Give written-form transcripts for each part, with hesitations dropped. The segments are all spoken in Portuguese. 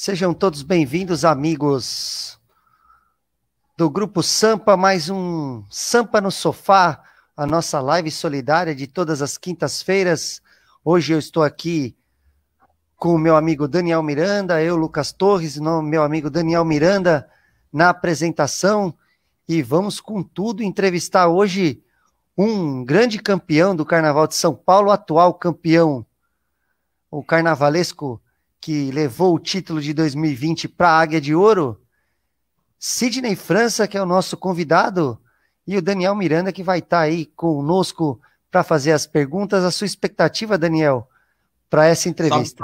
Sejam todos bem-vindos, amigos do Grupo Sampa, mais um Sampa no Sofá, a nossa live solidária de todas as quintas-feiras. Hoje eu estou aqui com o meu amigo Daniel Miranda, eu, Lucas Torres, meu amigo Daniel Miranda, na apresentação, e vamos com tudo entrevistar hoje um grande campeão do Carnaval de São Paulo, atual campeão, o carnavalesco que levou o título de 2020 para a Águia de Ouro, Sidney França, que é o nosso convidado, e o Daniel Miranda, que vai estar aí conosco para fazer as perguntas. A sua expectativa, Daniel, para essa entrevista?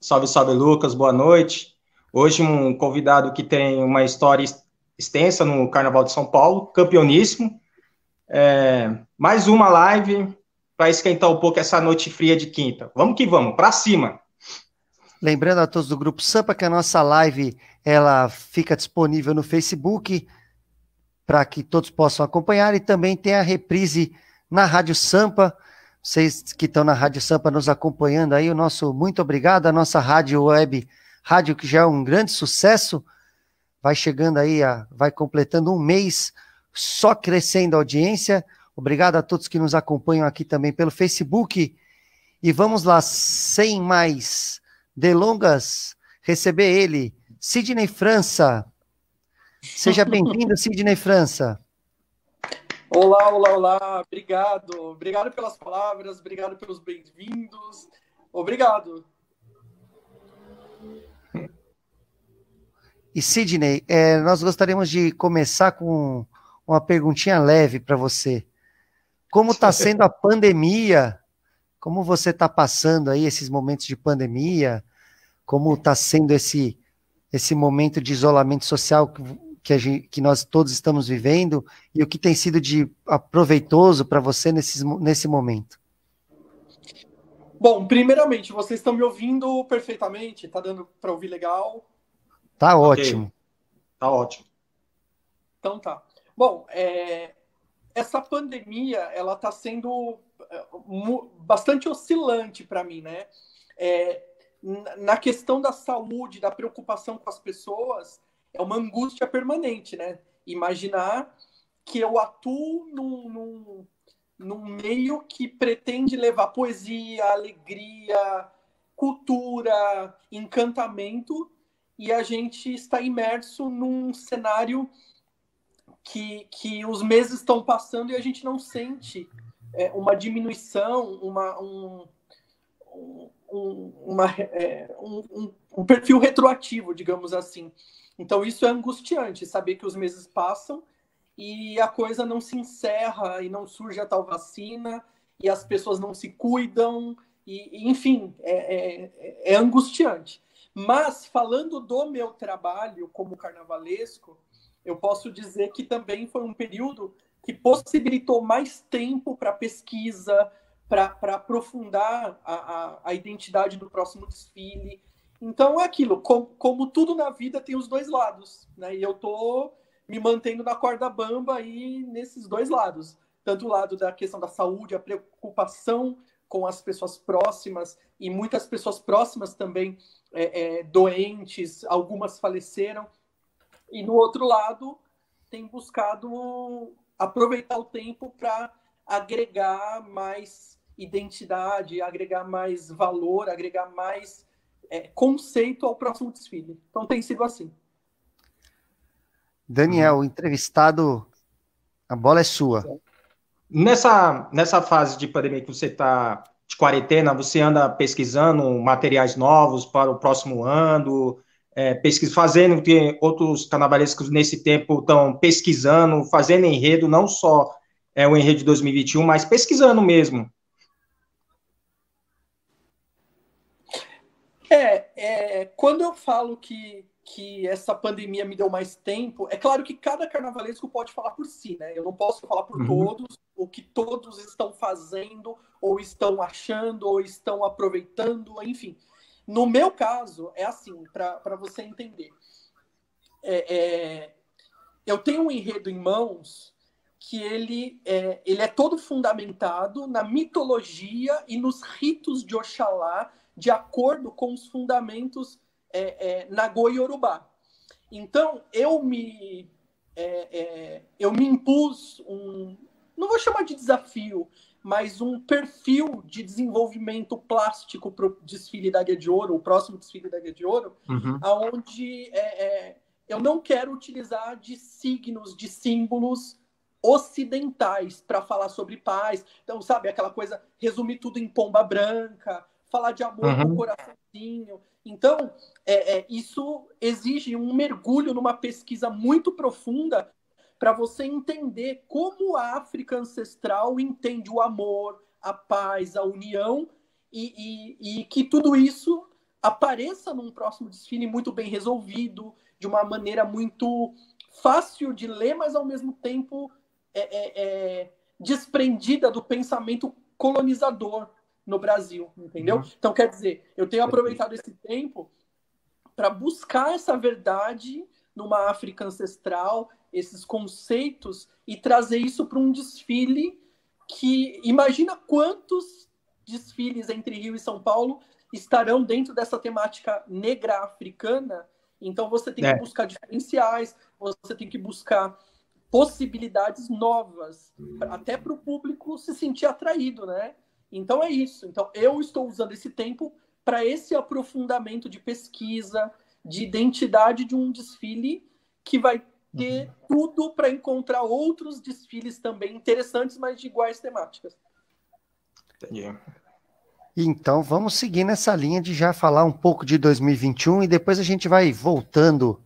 Salve, salve, Lucas, boa noite. Hoje um convidado que tem uma história extensa no Carnaval de São Paulo, campeoníssimo. Mais uma live para esquentar um pouco essa noite fria de quinta. Vamos que vamos, para cima! Lembrando a todos do Grupo Sampa que a nossa live ela fica disponível no Facebook para que todos possam acompanhar, e também tem a reprise na Rádio Sampa. Vocês que estão na Rádio Sampa nos acompanhando aí, o nosso muito obrigado. A nossa rádio web, rádio que já é um grande sucesso, vai chegando aí, vai completando um mês, só crescendo a audiência. Obrigado a todos que nos acompanham aqui também pelo Facebook. E vamos lá, sem mais delongas, receber ele, Sidney França. Seja bem-vindo, Sidney França. Olá, olá, olá. Obrigado. Obrigado pelas palavras, obrigado pelos bem-vindos. Obrigado. E Sidney, nós gostaríamos de começar com uma perguntinha leve para você. Como está sendo a pandemia? Como você está passando aí esses momentos de pandemia? Como está sendo esse momento de isolamento social que nós todos estamos vivendo? E o que tem sido de proveitoso para você nesse momento? Bom, primeiramente, vocês estão me ouvindo perfeitamente? Está dando para ouvir legal? Tá ótimo. Okay. Tá ótimo. Então tá. Bom, essa pandemia, ela está sendo bastante oscilante para mim, né? Na questão da saúde, da preocupação com as pessoas, é uma angústia permanente, né? Imaginar que eu atuo num meio que pretende levar poesia, alegria, cultura, encantamento, e a gente está imerso num cenário que os meses estão passando e a gente não sente uma diminuição, um perfil retroativo, digamos assim. Então isso é angustiante, saber que os meses passam e a coisa não se encerra e não surge a tal vacina e as pessoas não se cuidam, e enfim, é angustiante. Mas falando do meu trabalho como carnavalesco, eu posso dizer que também foi um período que possibilitou mais tempo para pesquisa, para aprofundar a identidade do próximo desfile. Então é aquilo, como tudo na vida tem os dois lados, né? E eu estou me mantendo na corda bamba aí nesses dois lados. Tanto o lado da questão da saúde, a preocupação com as pessoas próximas, e muitas pessoas próximas também doentes, algumas faleceram. E no outro lado, tem buscado aproveitar o tempo para agregar mais identidade, agregar mais valor, agregar mais conceito ao próximo desfile. Então tem sido assim. Daniel, entrevistado, a bola é sua. Nessa fase de pandemia que você está de quarentena, você anda pesquisando materiais novos para o próximo ano, fazendo que outros carnavalescos nesse tempo estão pesquisando, fazendo enredo, não só o enredo de 2021, mas pesquisando mesmo. Quando eu falo que essa pandemia me deu mais tempo, é claro que cada carnavalesco pode falar por si, né? Eu não posso falar por todos, o que todos estão fazendo, ou estão achando, ou estão aproveitando, enfim. No meu caso, é assim, para você entender. Eu tenho um enredo em mãos que ele é todo fundamentado na mitologia e nos ritos de Oxalá, de acordo com os fundamentos Nagô e Yorubá. Então, eu me impus não vou chamar de desafio, mas um perfil de desenvolvimento plástico para o desfile da Águia de Ouro, o próximo desfile da Águia de Ouro, onde eu não quero utilizar de signos, de símbolos ocidentais para falar sobre paz. Então, sabe, aquela coisa, resumir tudo em pomba branca, falar de amor com o coraçãozinho. Então, isso exige um mergulho numa pesquisa muito profunda para você entender como a África ancestral entende o amor, a paz, a união, e que tudo isso apareça num próximo desfile muito bem resolvido, de uma maneira muito fácil de ler, mas ao mesmo tempo desprendida do pensamento colonizador no Brasil, entendeu? Então, quer dizer, eu tenho aproveitado esse tempo para buscar essa verdade numa África ancestral, esses conceitos, e trazer isso para um desfile que... Imagina quantos desfiles entre Rio e São Paulo estarão dentro dessa temática negra africana. Então, você tem que buscar diferenciais, você tem que buscar possibilidades novas, até para o público se sentir atraído, né? Então, é isso. Então, eu estou usando esse tempo para esse aprofundamento de pesquisa, de identidade de um desfile que vai ter tudo para encontrar outros desfiles também interessantes, mas de iguais temáticas. Entendi. Então, vamos seguir nessa linha de já falar um pouco de 2021 e depois a gente vai voltando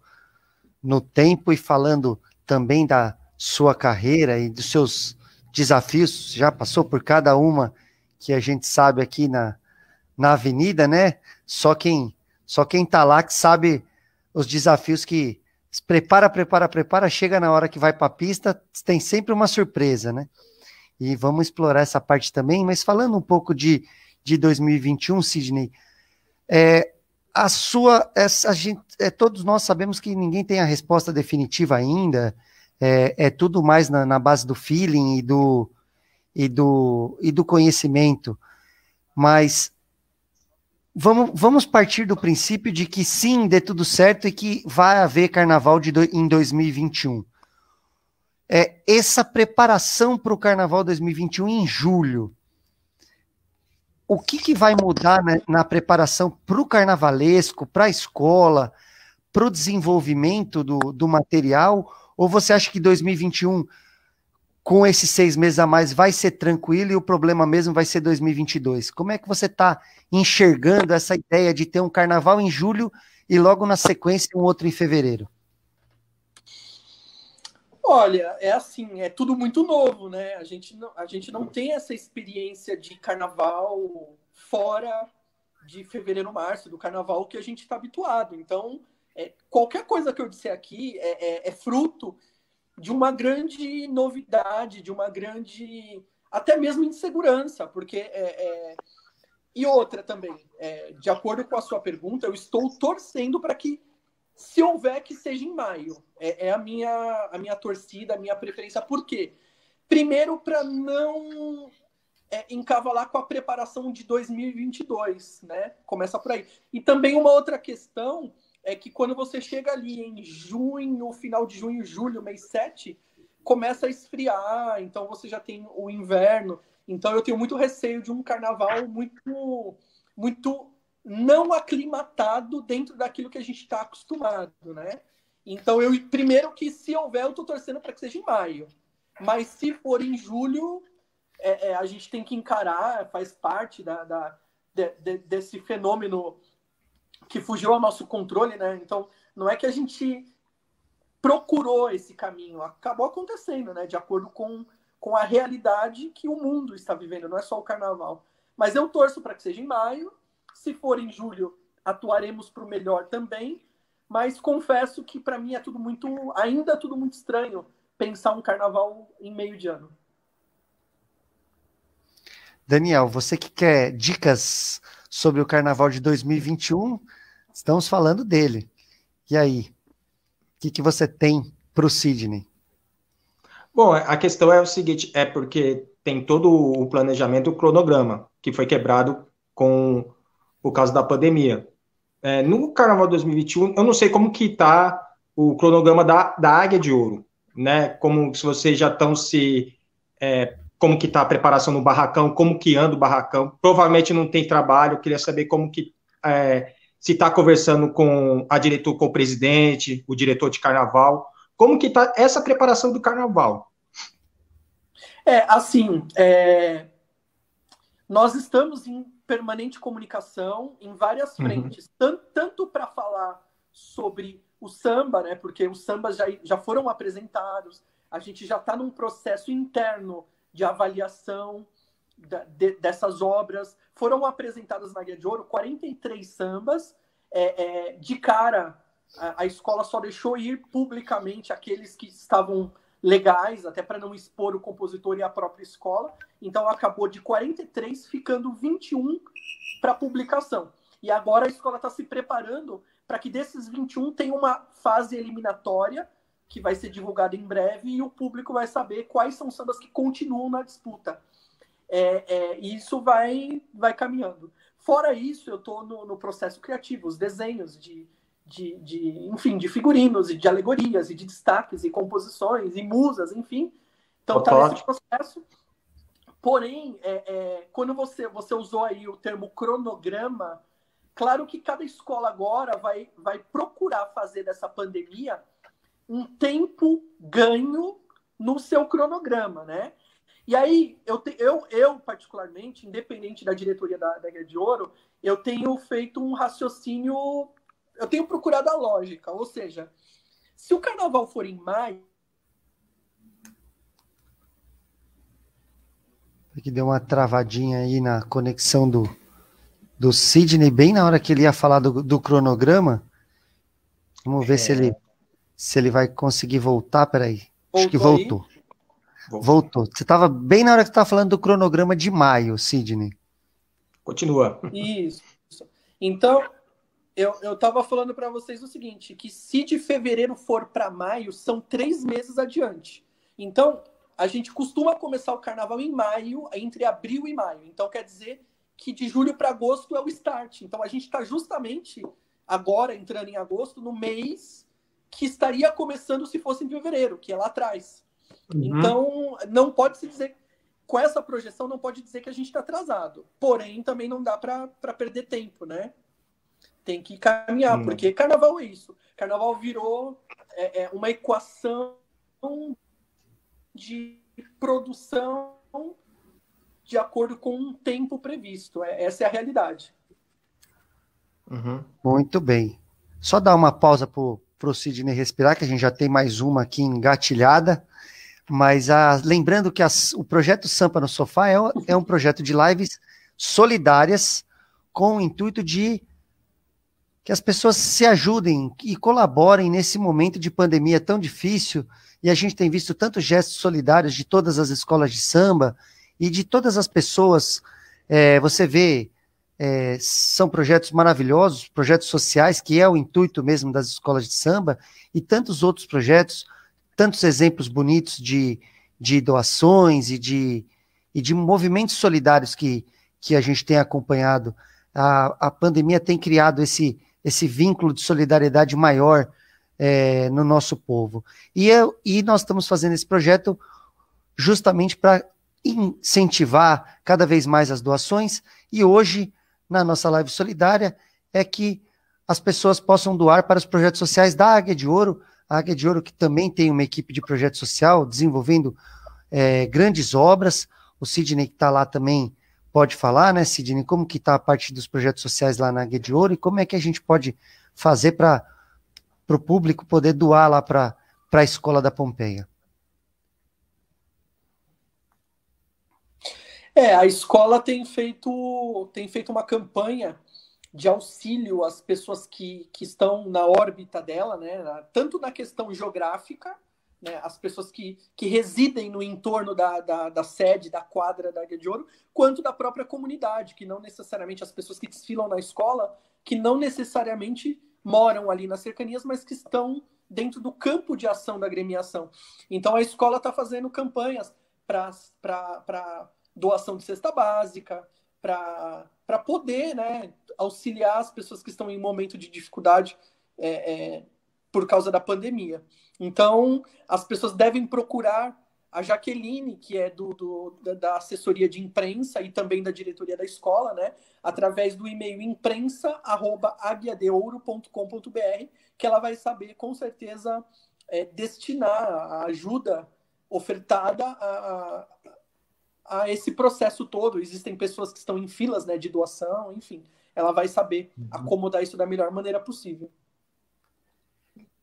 no tempo e falando também da sua carreira e dos seus desafios. Já passou por cada uma que a gente sabe aqui na avenida, né? Só quem tá lá que sabe os desafios que se prepara, chega na hora que vai para a pista, tem sempre uma surpresa, né? E vamos explorar essa parte também, mas falando um pouco de 2021, Sidney, todos nós sabemos que ninguém tem a resposta definitiva ainda, é tudo mais na base do feeling e do conhecimento, mas vamos partir do princípio de que sim, dê tudo certo e que vai haver carnaval em 2021. Essa preparação para o carnaval 2021 em julho, o que vai mudar, né, na preparação para o carnavalesco, para a escola, para o desenvolvimento do material? Ou você acha que 2021, com esses 6 meses a mais, vai ser tranquilo e o problema mesmo vai ser 2022? Como é que você está enxergando essa ideia de ter um carnaval em julho e logo na sequência um outro em fevereiro? Olha, é assim, é tudo muito novo, né? A gente não tem essa experiência de carnaval fora de fevereiro, março, do carnaval que a gente está habituado. Então, qualquer coisa que eu disser aqui é fruto de uma grande novidade, de uma grande, até mesmo insegurança, porque... E outra também, de acordo com a sua pergunta, eu estou torcendo para que, se houver, que seja em maio. É a minha torcida, a minha preferência. Por quê? Primeiro, para não encavalar com a preparação de 2022, né? Começa por aí. E também uma outra questão é que quando você chega ali em junho, final de junho, julho, mês 7, começa a esfriar, então você já tem o inverno. Então eu tenho muito receio de um carnaval muito, muito não aclimatado dentro daquilo que a gente está acostumado, né? Então, primeiro que se houver, eu estou torcendo para que seja em maio. Mas se for em julho, a gente tem que encarar, faz parte desse fenômeno que fugiu ao nosso controle, né? Então, não é que a gente procurou esse caminho, acabou acontecendo, né? De acordo com a realidade que o mundo está vivendo, não é só o carnaval. Mas eu torço para que seja em maio. Se for em julho, atuaremos para o melhor também, mas confesso que para mim ainda tudo muito estranho pensar um carnaval em meio de ano. Daniel, você que quer dicas sobre o carnaval de 2021, estamos falando dele. E aí, o que você tem para o Sidney? Bom, a questão é o seguinte, porque tem todo o planejamento, o cronograma, que foi quebrado por causa da pandemia. No Carnaval 2021, eu não sei como que está o cronograma da Águia de Ouro, né? Como se vocês já estão como que está a preparação no barracão, como que anda o barracão. Provavelmente não tem trabalho, eu queria saber como que se está conversando com o presidente, o diretor de carnaval, como que está essa preparação do carnaval? Assim, nós estamos em permanente comunicação em várias frentes, tanto para falar sobre o samba, né, porque os sambas já foram apresentados, a gente já está num processo interno de avaliação dessas obras. Foram apresentadas na Guia de Ouro 43 sambas. De cara, a escola só deixou ir publicamente aqueles que estavam legais, até para não expor o compositor e a própria escola. Então, acabou de 43, ficando 21 para publicação. E agora a escola está se preparando para que desses 21 tenha uma fase eliminatória, que vai ser divulgada em breve, e o público vai saber quais são os sambas que continuam na disputa. E isso vai caminhando. Fora isso, eu estou no processo criativo, os desenhos enfim, de figurinos, e de alegorias, e de destaques, e composições, e musas, enfim. Então está nesse processo. Porém, quando você usou aí o termo cronograma, claro que cada escola agora vai procurar fazer dessa pandemia um tempo ganho no seu cronograma, né? E aí, eu particularmente, independente da diretoria da Guia de Ouro, eu tenho feito um raciocínio, eu tenho procurado a lógica, ou seja, se o carnaval for em maio... Que deu uma travadinha aí na conexão do Sidney, bem na hora que ele ia falar do cronograma. Vamos ver se ele vai conseguir voltar, peraí. Acho que voltou. Voltou. Você estava bem na hora que você estava falando do cronograma de maio, Sidney. Continua. Isso. Então, eu estava falando para vocês o seguinte, que se de fevereiro for para maio, são 3 meses adiante. Então, a gente costuma começar o carnaval em maio, entre abril e maio. Então, quer dizer que de julho para agosto é o start. Então, a gente está justamente agora, entrando em agosto, no mês que estaria começando se fosse em fevereiro, que é lá atrás. Então, não pode se dizer, com essa projeção, não pode dizer que a gente está atrasado. Porém, também não dá para perder tempo, né? Tem que caminhar, porque carnaval é isso. Carnaval virou uma equação de produção de acordo com um tempo previsto. Essa é a realidade. Muito bem. Só dar uma pausa para o Sidney respirar, que a gente já tem mais uma aqui engatilhada. Mas lembrando que o projeto Sampa no Sofá é um projeto de lives solidárias com o intuito de que as pessoas se ajudem e colaborem nesse momento de pandemia tão difícil. E a gente tem visto tantos gestos solidários de todas as escolas de samba e de todas as pessoas. Você vê, são projetos maravilhosos, projetos sociais, que é o intuito mesmo das escolas de samba, e tantos outros projetos, tantos exemplos bonitos de doações e de movimentos solidários que a gente tem acompanhado. A pandemia tem criado esse vínculo de solidariedade maior no nosso povo. E nós estamos fazendo esse projeto justamente para incentivar cada vez mais as doações, e hoje, na nossa live solidária, é que as pessoas possam doar para os projetos sociais da Águia de Ouro, a Águia de Ouro, que também tem uma equipe de projeto social desenvolvendo grandes obras. O Sidney, que está lá também, pode falar, né, Sidney, como que está a parte dos projetos sociais lá na Águia de Ouro e como é que a gente pode fazer para o público poder doar lá para a Escola da Pompeia. A escola tem feito uma campanha de auxílio às pessoas que estão na órbita dela, né? Tanto na questão geográfica, né? As pessoas que residem no entorno da sede, da quadra da Águia de Ouro, quanto da própria comunidade, que não necessariamente as pessoas que desfilam na escola, que não necessariamente moram ali nas cercanias, mas que estão dentro do campo de ação da agremiação. Então a escola está fazendo campanhas para doação de cesta básica, para poder, né, auxiliar as pessoas que estão em momento de dificuldade por causa da pandemia. Então, as pessoas devem procurar a Jaqueline, que é da assessoria de imprensa e também da diretoria da escola, né, através do e-mail imprensa@aguiadeouro.com.br, que ela vai saber, com certeza, destinar a ajuda ofertada a esse processo todo. Existem pessoas que estão em filas, né, de doação, enfim. Ela vai saber acomodar isso da melhor maneira possível.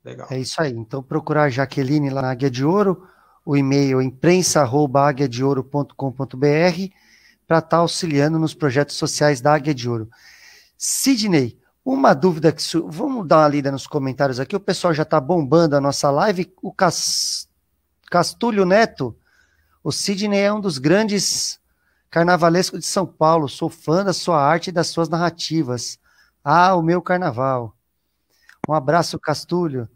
Legal. É isso aí. Então, procurar a Jaqueline lá na Águia de Ouro, o e-mail imprensa@aguiadeouro.com.br, para estar auxiliando nos projetos sociais da Águia de Ouro. Sidney, uma dúvida que... Vamos dar uma lida nos comentários aqui, o pessoal já está bombando a nossa live. O Castúlio Neto, o Sidney é um dos grandes carnavalescos de São Paulo, sou fã da sua arte e das suas narrativas. Ah, o meu carnaval. Um abraço, Castúlio.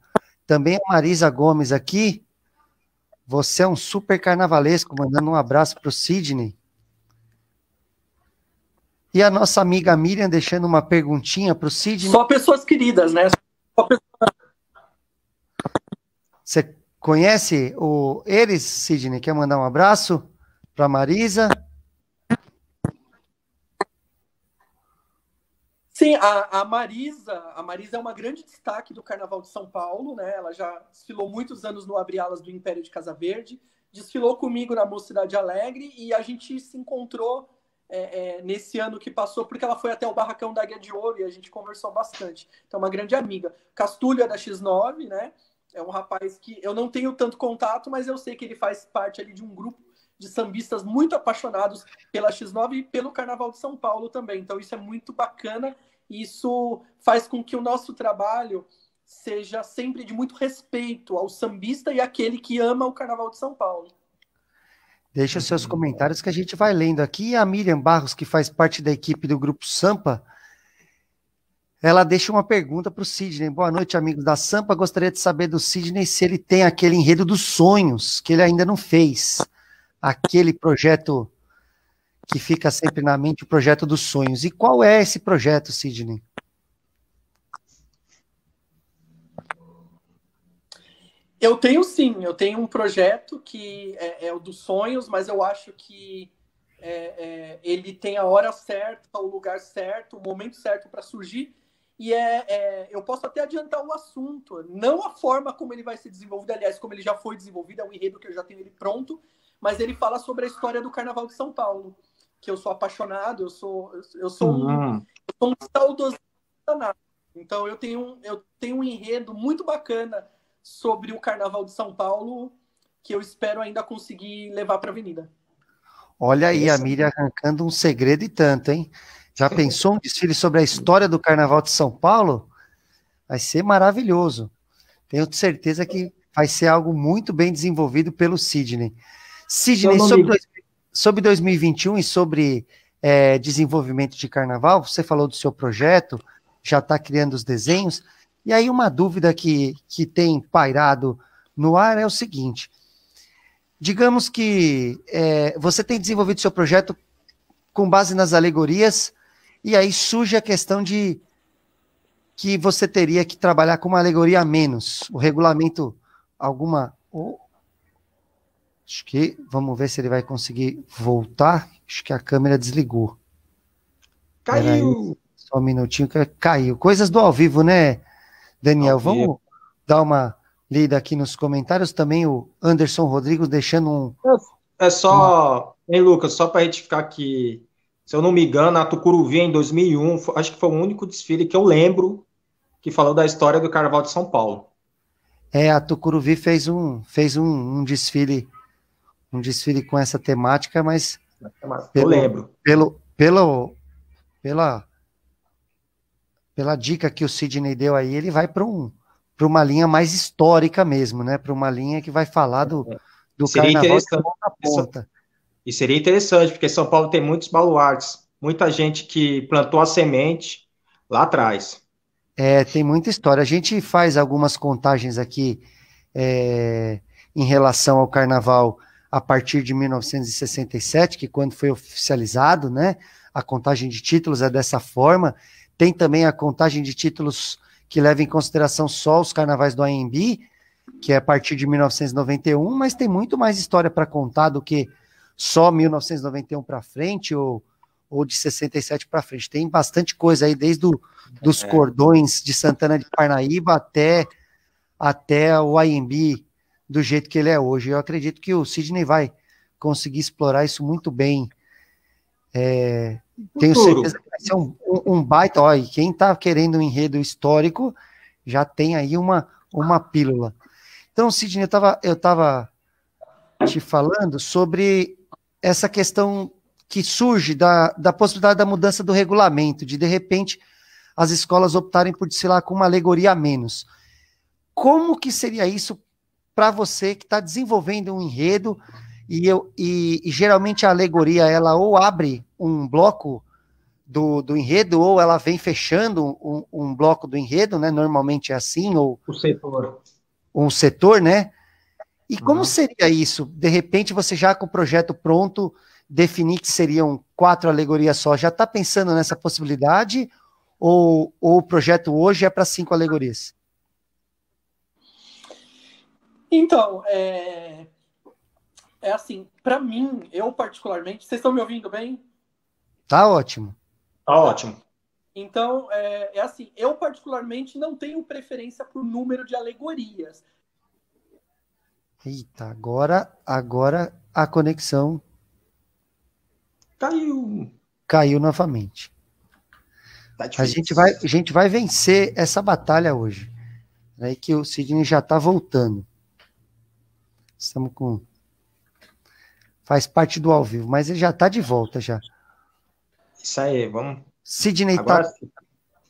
Também a Marisa Gomes aqui. Você é um super carnavalesco, mandando um abraço para o Sidney. E a nossa amiga Miriam deixando uma perguntinha para o Sidney. Só pessoas queridas, né? Você conhece eles, Sidney? Quer mandar um abraço para a Marisa? Sim, a Marisa é uma grande destaque do Carnaval de São Paulo, né? Ela já desfilou muitos anos no Abre Alas do Império de Casa Verde, desfilou comigo na Mocidade Alegre e a gente se encontrou nesse ano que passou porque ela foi até o Barracão da Águia de Ouro e a gente conversou bastante. Então, uma grande amiga. Castúlio é da X9, né? É um rapaz que eu não tenho tanto contato, mas eu sei que ele faz parte ali de um grupo de sambistas muito apaixonados pela X9 e pelo Carnaval de São Paulo também. Então, isso é muito bacana. Isso faz com que o nosso trabalho seja sempre de muito respeito ao sambista e àquele que ama o Carnaval de São Paulo. Deixa os seus comentários que a gente vai lendo aqui. A Miriam Barros, que faz parte da equipe do Grupo Sampa, ela deixa uma pergunta para o Sidney. Boa noite, amigos da Sampa. Gostaria de saber do Sidney se ele tem aquele enredo dos sonhos, que ele ainda não fez. Aquele projeto que fica sempre na mente, o projeto dos sonhos. E qual é esse projeto, Sidney? Eu tenho sim, eu tenho um projeto que é o dos sonhos, mas eu acho que ele tem a hora certa, o lugar certo, o momento certo para surgir, e eu posso até adiantar o assunto, não a forma como ele vai ser desenvolvido, aliás, como ele já foi desenvolvido, é um enredo que eu já tenho ele pronto, mas ele fala sobre a história do Carnaval de São Paulo, que eu sou apaixonado, eu sou um saudosista danado. Então eu tenho um enredo muito bacana sobre o Carnaval de São Paulo que eu espero ainda conseguir levar para a Avenida. Olha aí, a Miriam arrancando um segredo e tanto, hein? Já pensou um desfile sobre a história do Carnaval de São Paulo? Vai ser maravilhoso. Tenho certeza que vai ser algo muito bem desenvolvido pelo Sidney. Sidney, sobre 2021 e sobre desenvolvimento de carnaval, você falou do seu projeto, já está criando os desenhos, e aí uma dúvida que tem pairado no ar é o seguinte, digamos que você tem desenvolvido seu projeto com base nas alegorias, e aí surge a questão de que você teria que trabalhar com uma alegoria a menos, o regulamento, acho que, vamos ver se ele vai conseguir voltar. Acho que a câmera desligou. Caiu! Só um minutinho que caiu. Coisas do ao vivo, né, Daniel? Vamos dar uma lida aqui nos comentários. Também o Anderson Rodrigues deixando um... Hein, Lucas, só para retificar aqui, se eu não me engano, a Tucuruvi em 2001, acho que foi o único desfile que eu lembro que falou da história do Carnaval de São Paulo. A Tucuruvi fez um desfile... Um desfile com essa temática, mas eu lembro. Pela dica que o Sidney deu aí, ele vai para uma linha mais histórica mesmo, né? Para uma linha que vai falar do carnaval de ponta a ponta. E seria interessante, porque São Paulo tem muitos baluartes, muita gente que plantou a semente lá atrás. Tem muita história. A gente faz algumas contagens aqui em relação ao carnaval a partir de 1967, que quando foi oficializado, né, a contagem de títulos é dessa forma, tem também a contagem de títulos que leva em consideração só os carnavais do AMB, que é a partir de 1991, mas tem muito mais história para contar do que só 1991 para frente, ou de 67 para frente. Tem bastante coisa aí, desde dos cordões de Santana de Parnaíba até o AMB do jeito que ele é hoje. Eu acredito que o Sidney vai conseguir explorar isso muito bem. Tenho certeza que vai ser um baita. Ó, e quem está querendo um enredo histórico já tem aí uma pílula. Então, Sidney, eu estava te falando sobre essa questão que surge da possibilidade da mudança do regulamento, de repente as escolas optarem por desfilar com uma alegoria a menos. Como que seria isso para você que está desenvolvendo um enredo e geralmente a alegoria ela ou abre um bloco do enredo ou ela vem fechando um bloco do enredo, né? Normalmente é assim, ou o setor. Um setor, né? E como seria isso? De repente você já com o projeto pronto definir que seriam 4 alegorias só, já está pensando nessa possibilidade ou o projeto hoje é para 5 alegorias? Então, assim, para mim, eu particularmente, vocês estão me ouvindo bem? Tá ótimo. Tá ótimo. Então, assim, eu particularmente não tenho preferência por número de alegorias. Eita, agora a conexão caiu novamente. Tá a gente vai vencer essa batalha hoje. Aí que o Sidney já está voltando. Estamos com... Faz parte do ao vivo, mas ele já está de volta já. Isso aí, vamos... Sidney,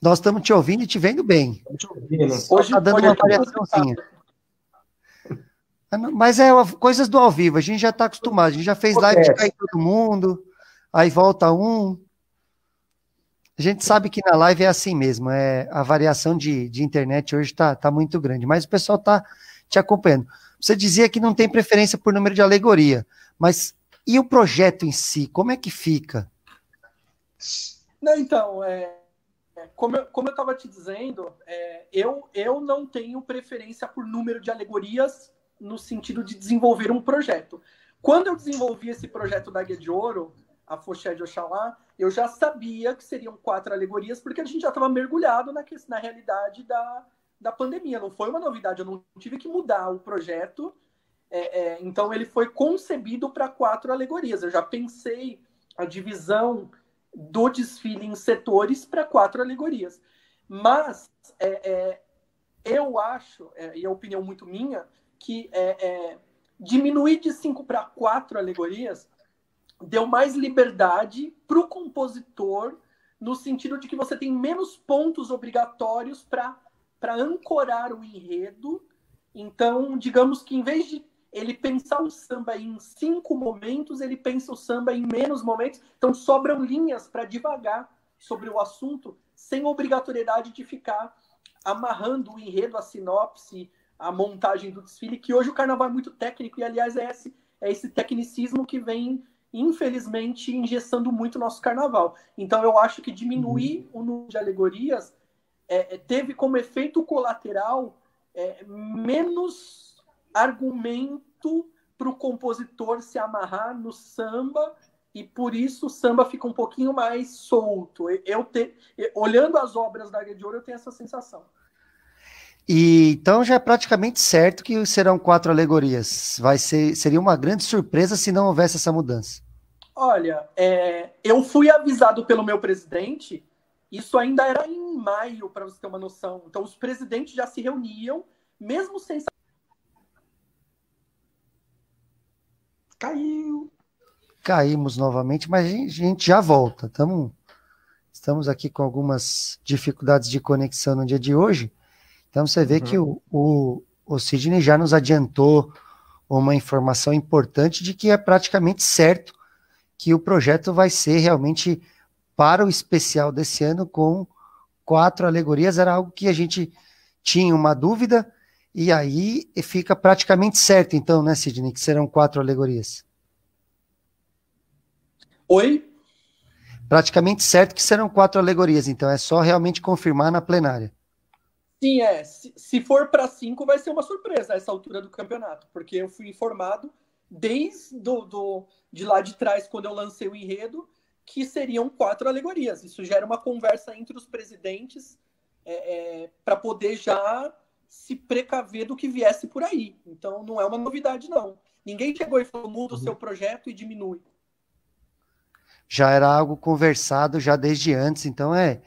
nós estamos te ouvindo e te vendo bem. Estamos te ouvindo. Hoje está dando uma variaçãozinha. Mas coisas do ao vivo, a gente já está acostumado, a gente já fez live de cair todo mundo, aí volta um. A gente sabe que na live é assim mesmo, a variação de internet hoje está muito grande, mas o pessoal está te acompanhando. Você dizia que não tem preferência por número de alegoria, mas e o projeto em si, como é que fica? Não, então, como eu estava te dizendo, eu não tenho preferência por número de alegorias no sentido de desenvolver um projeto. Quando eu desenvolvi esse projeto da Águia de Ouro, a Foché de Oxalá, eu já sabia que seriam 4 alegorias, porque a gente já estava mergulhado na realidade da pandemia. Não foi uma novidade, eu não tive que mudar o projeto. Então, ele foi concebido para 4 alegorias. Eu já pensei a divisão do desfile em setores para 4 alegorias. Mas eu acho, e é uma opinião muito minha, que diminuir de 5 para 4 alegorias deu mais liberdade para o compositor, no sentido de que você tem menos pontos obrigatórios para ancorar o enredo. Então, digamos que em vez de ele pensar o samba em 5 momentos, ele pensa o samba em menos momentos. Então, sobram linhas para divagar sobre o assunto, sem obrigatoriedade de ficar amarrando o enredo, a sinopse, a montagem do desfile, que hoje o carnaval é muito técnico, e, aliás, é esse tecnicismo que vem, infelizmente, engessando muito o nosso carnaval. Então, eu acho que diminuir o número de alegorias teve como efeito colateral menos argumento para o compositor se amarrar no samba, e por isso o samba fica um pouquinho mais solto. Olhando as obras da Águia de Ouro, eu tenho essa sensação. E então já é praticamente certo que serão 4 alegorias. Seria uma grande surpresa se não houvesse essa mudança. Olha, eu fui avisado pelo meu presidente, isso ainda era em maio, para você ter uma noção. Então os presidentes já se reuniam, mesmo sem... Caímos novamente, mas a gente já volta. Estamos aqui com algumas dificuldades de conexão no dia de hoje. Então você vê que o Sidney já nos adiantou uma informação importante de que é praticamente certo que o projeto vai ser realmente para o especial desse ano com 4 alegorias. Era algo que a gente tinha uma dúvida, e aí fica praticamente certo, então, né, Sidney, que serão 4 alegorias. Oi? praticamente certo que serão 4 alegorias, então é só realmente confirmar na plenária. Sim, se for para 5, vai ser uma surpresa a essa altura do campeonato, porque eu fui informado desde de lá de trás, quando eu lancei o enredo, que seriam 4 alegorias. Isso gera uma conversa entre os presidentes para poder já se precaver do que viesse por aí. Então, não é uma novidade, não. Ninguém chegou e falou, muda o seu projeto e diminui. Já era algo conversado já desde antes, então é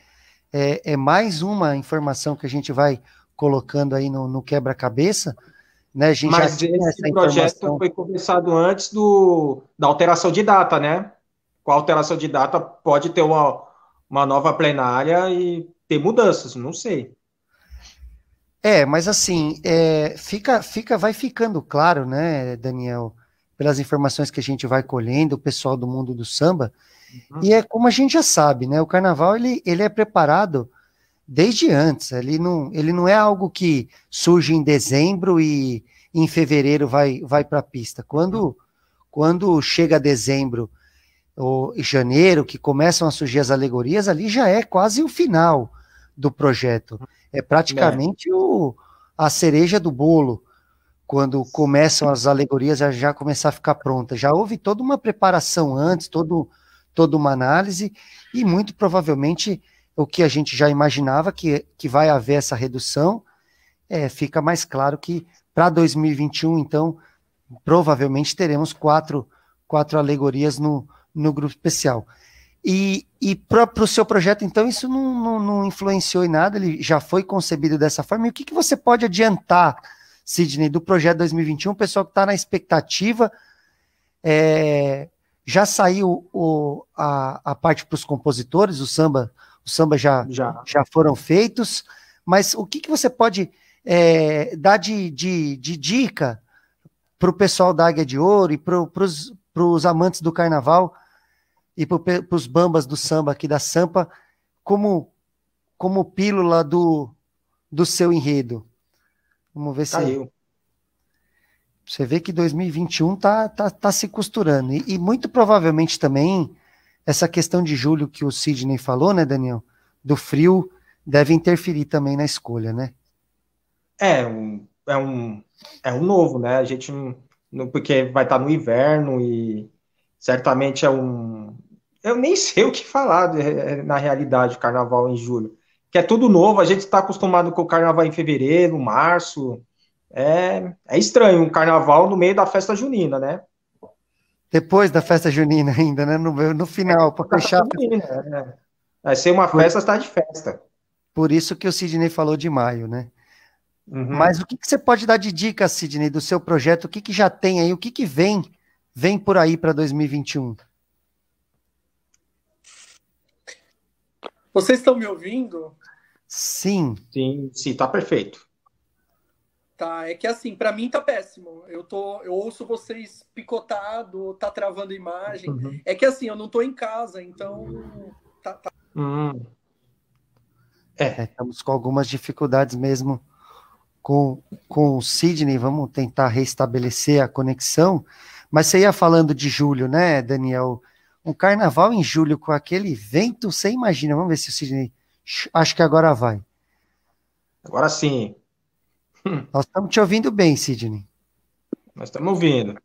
mais uma informação que a gente vai colocando aí no quebra-cabeça, né? A gente Mas já tinha esse essa projeto informação. foi conversado antes da alteração de data, né? Com a alteração de data pode ter uma nova plenária e ter mudanças, não sei. Mas assim, vai ficando claro, né, Daniel, pelas informações que a gente vai colhendo, o pessoal do mundo do samba, e é como a gente já sabe, né, o carnaval, ele é preparado desde antes, ele não é algo que surge em dezembro e em fevereiro vai para a pista. Quando chega dezembro ou janeiro, que começam a surgir as alegorias, ali já é quase o final do projeto. É praticamente a cereja do bolo, quando começam as alegorias já começar a ficar pronta. Já houve toda uma preparação antes, toda uma análise, e muito provavelmente o que a gente já imaginava, que vai haver essa redução, fica mais claro que para 2021, então, provavelmente teremos quatro alegorias no grupo especial. E para o seu projeto, então, isso não influenciou em nada, ele já foi concebido dessa forma. E o que você pode adiantar, Sidney, do projeto 2021? O pessoal que está na expectativa, já saiu a parte para os compositores, o samba já foram feitos, mas o que você pode dar de dica para o pessoal da Águia de Ouro e para os amantes do carnaval e para os bambas do samba aqui da Sampa, como pílula do seu enredo? Vamos ver se você vê que 2021 tá se costurando, e muito provavelmente também essa questão de julho que o Sidney falou, né, Daniel, do frio, deve interferir também na escolha, né? É um novo, né? A gente porque vai estar no inverno e certamente eu nem sei o que falar na realidade, o carnaval em julho, que é tudo novo, a gente está acostumado com o carnaval em fevereiro, março, é estranho um carnaval no meio da festa junina, né? Depois da festa junina ainda, né? No final, para fechar. Vai ser uma festa, está de festa. Por isso que o Sidney falou de maio, né? Uhum. Mas o que você pode dar de dica, Sidney, do seu projeto? O que já tem aí? O que vem por aí para 2021? Vocês estão me ouvindo? Sim. Sim, tá perfeito. Tá, é que assim, para mim tá péssimo. Eu ouço vocês picotado, tá travando a imagem. Uhum. É que assim, eu não tô em casa, então tá. Estamos com algumas dificuldades mesmo com o Sidney. Vamos tentar restabelecer a conexão. Mas você ia falando de julho, né, Daniel? Um carnaval em julho com aquele vento, você imagina. Vamos ver se o Sidney... Acho que agora vai. Agora sim. Nós estamos te ouvindo bem, Sidney. Nós estamos ouvindo.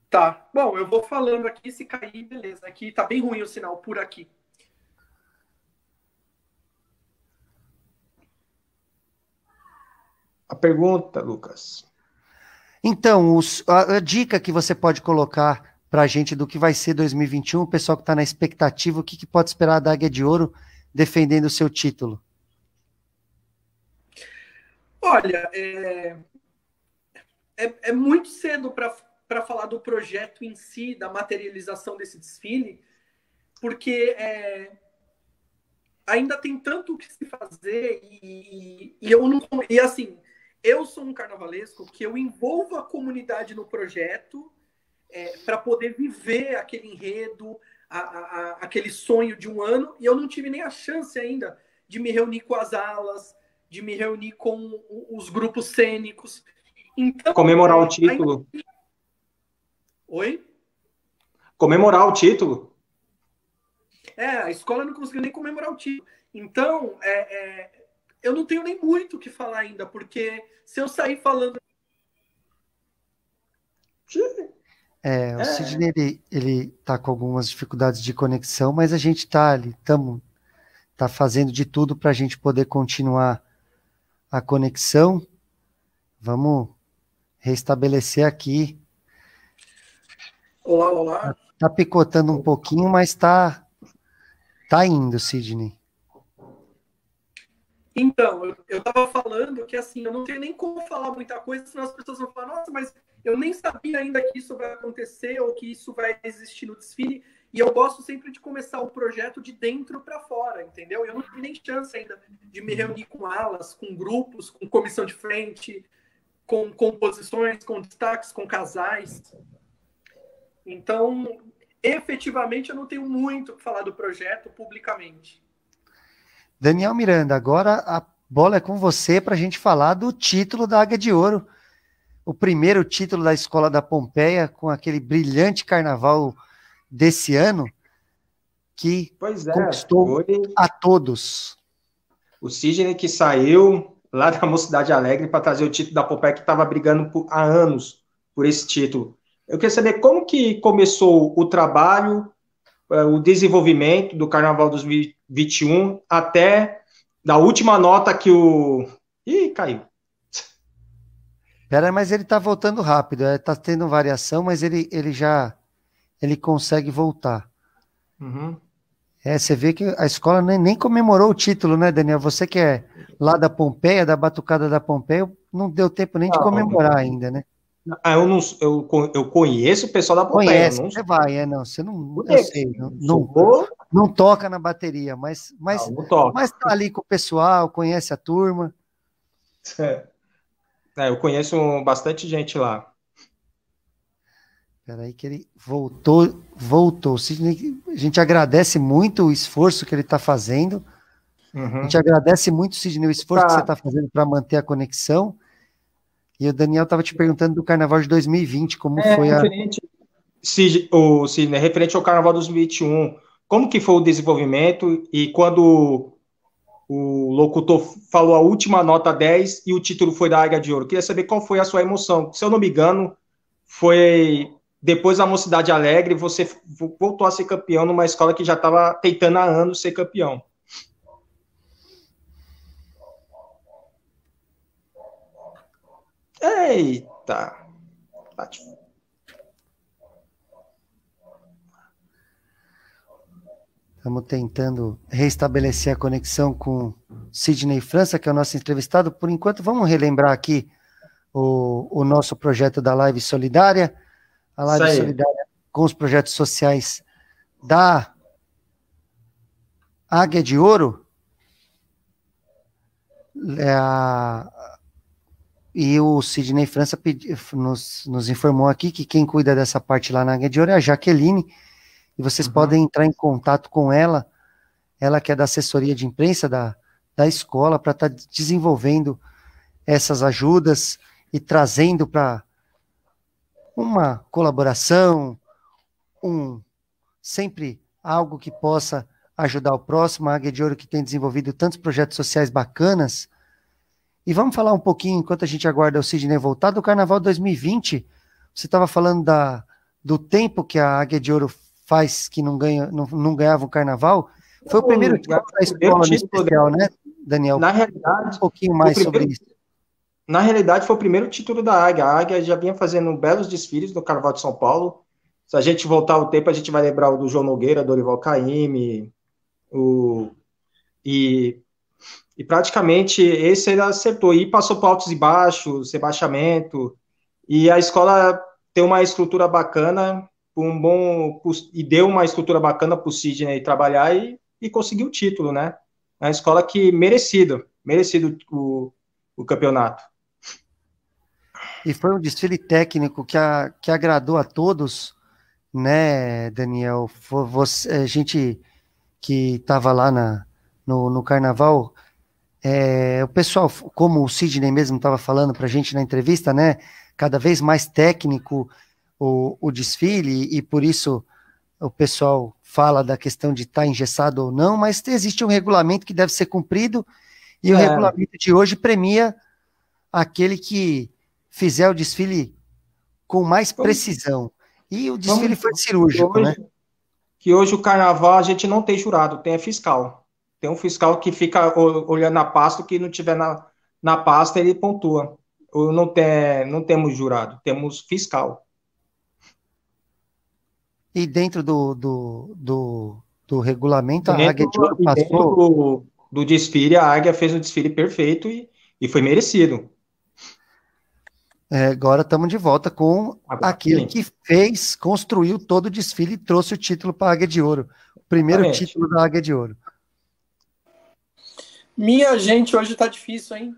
Tá. Bom, eu vou falando aqui, se cair, beleza. Aqui tá bem ruim o sinal por aqui. A pergunta, Lucas. Então, a dica que você pode colocar para a gente do que vai ser 2021, o pessoal que está na expectativa, o que pode esperar da Águia de Ouro defendendo o seu título? Olha, é muito cedo para falar do projeto em si, da materialização desse desfile, porque ainda tem tanto o que se fazer e assim, eu sou um carnavalesco que eu envolvo a comunidade no projeto para poder viver aquele enredo, aquele sonho de um ano, e eu não tive nem a chance ainda de me reunir com as alas, de me reunir com os grupos cênicos. Então, comemorar o título. Oi? Comemorar o título. A escola não conseguiu nem comemorar o título. Então, eu não tenho nem muito o que falar ainda, porque se eu sair falando... O Sidney, ele tá com algumas dificuldades de conexão, mas a gente tá fazendo de tudo para a gente poder continuar a conexão. Vamos restabelecer aqui. Olá, olá. Tá picotando um pouquinho, mas tá indo, Sidney. Então, eu estava falando que, assim, eu não tenho nem como falar muita coisa, senão as pessoas vão falar, nossa, mas eu nem sabia ainda que isso vai acontecer ou que isso vai existir no desfile. E eu gosto sempre de começar o projeto de dentro para fora, entendeu? Eu não tive nem chance ainda de me reunir com alas, com grupos, com comissão de frente, com composições, com destaques, com casais. Então, efetivamente, eu não tenho muito o que falar do projeto publicamente. Daniel Miranda, agora a bola é com você para a gente falar do título da Águia de Ouro. O primeiro título da Escola da Pompeia, com aquele brilhante carnaval desse ano, que conquistou a todos. O Sidney que saiu lá da Mocidade Alegre para trazer o título da Pompeia, que estava brigando há anos por esse título. Eu queria saber como que começou o trabalho, o desenvolvimento do Carnaval 2021 até da última nota que o... Ih, caiu. Pera, mas ele tá voltando rápido, tá tendo variação, mas ele consegue voltar. Uhum. Você vê que a escola nem comemorou o título, né, Daniel? Você que é lá da Pompeia, da Batucada da Pompeia, não deu tempo nem de comemorar ainda, né? Eu conheço o pessoal da Pompeia. Conhece, você vai, você não... Eu sei, não toca na bateria, mas tá ali com o pessoal, conhece a turma. Eu conheço bastante gente lá. Peraí que ele voltou. Sidney, a gente agradece muito o esforço que ele está fazendo. A gente agradece muito, Sidney, o esforço que você está fazendo para manter a conexão. E o Daniel estava te perguntando do Carnaval de 2020, como foi Sidney, referente ao Carnaval 2021, como que foi o desenvolvimento e quando o locutor falou a última nota 10 e o título foi da Águia de Ouro. Queria saber qual foi a sua emoção. Se eu não me engano, foi depois da Mocidade Alegre, você voltou a ser campeão numa escola que já estava tentando há anos ser campeão. Eita! Estamos tentando restabelecer a conexão com Sidney França, que é o nosso entrevistado. Por enquanto, vamos relembrar aqui o nosso projeto da Live Solidária. A Live Solidária com os projetos sociais da Águia de Ouro. E o Sidney França nos informou aqui que quem cuida dessa parte lá na Águia de Ouro é a Jaqueline. E vocês podem entrar em contato com ela que é da assessoria de imprensa da escola, para estar desenvolvendo essas ajudas e trazendo para uma colaboração, sempre algo que possa ajudar o próximo. A Águia de Ouro que tem desenvolvido tantos projetos sociais bacanas. E vamos falar um pouquinho, enquanto a gente aguarda o Sidney voltar, do Carnaval 2020. Você estava falando do tempo que a Águia de Ouro faz que não ganhava o Carnaval. Foi o primeiro título da escola no especial, né, Daniel? Na realidade, um pouquinho mais sobre isso. Na realidade, foi o primeiro título da Águia. A Águia já vinha fazendo belos desfiles no Carnaval de São Paulo. Se a gente voltar ao tempo, a gente vai lembrar o do João Nogueira, Dorival Caymmi, e praticamente esse ele acertou. E passou por altos e baixos, rebaixamento. E a escola tem uma estrutura bacana, e deu uma estrutura bacana para o Sidney trabalhar e conseguiu o título, né? É uma escola que merecido o campeonato. E foi um desfile técnico que agradou a todos, né, Daniel? A gente que estava lá no Carnaval, o pessoal, como o Sidney mesmo estava falando para a gente na entrevista, né, cada vez mais técnico o desfile, e por isso o pessoal fala da questão de estar engessado ou não, mas existe um regulamento que deve ser cumprido, e o regulamento de hoje premia aquele que fizer o desfile com mais precisão. E o desfile foi cirúrgico, né? Que hoje o carnaval a gente não tem jurado, tem fiscal. Tem um fiscal que fica olhando na pasta, que não tiver na pasta, ele pontua. Não temos jurado, temos fiscal. E dentro do regulamento, a Águia de Ouro passou... Dentro do desfile, a Águia fez um desfile perfeito e foi merecido. Agora estamos de volta com aquele que construiu todo o desfile e trouxe o título para a Águia de Ouro. O primeiro título da Águia de Ouro. Minha gente, hoje tá difícil, hein?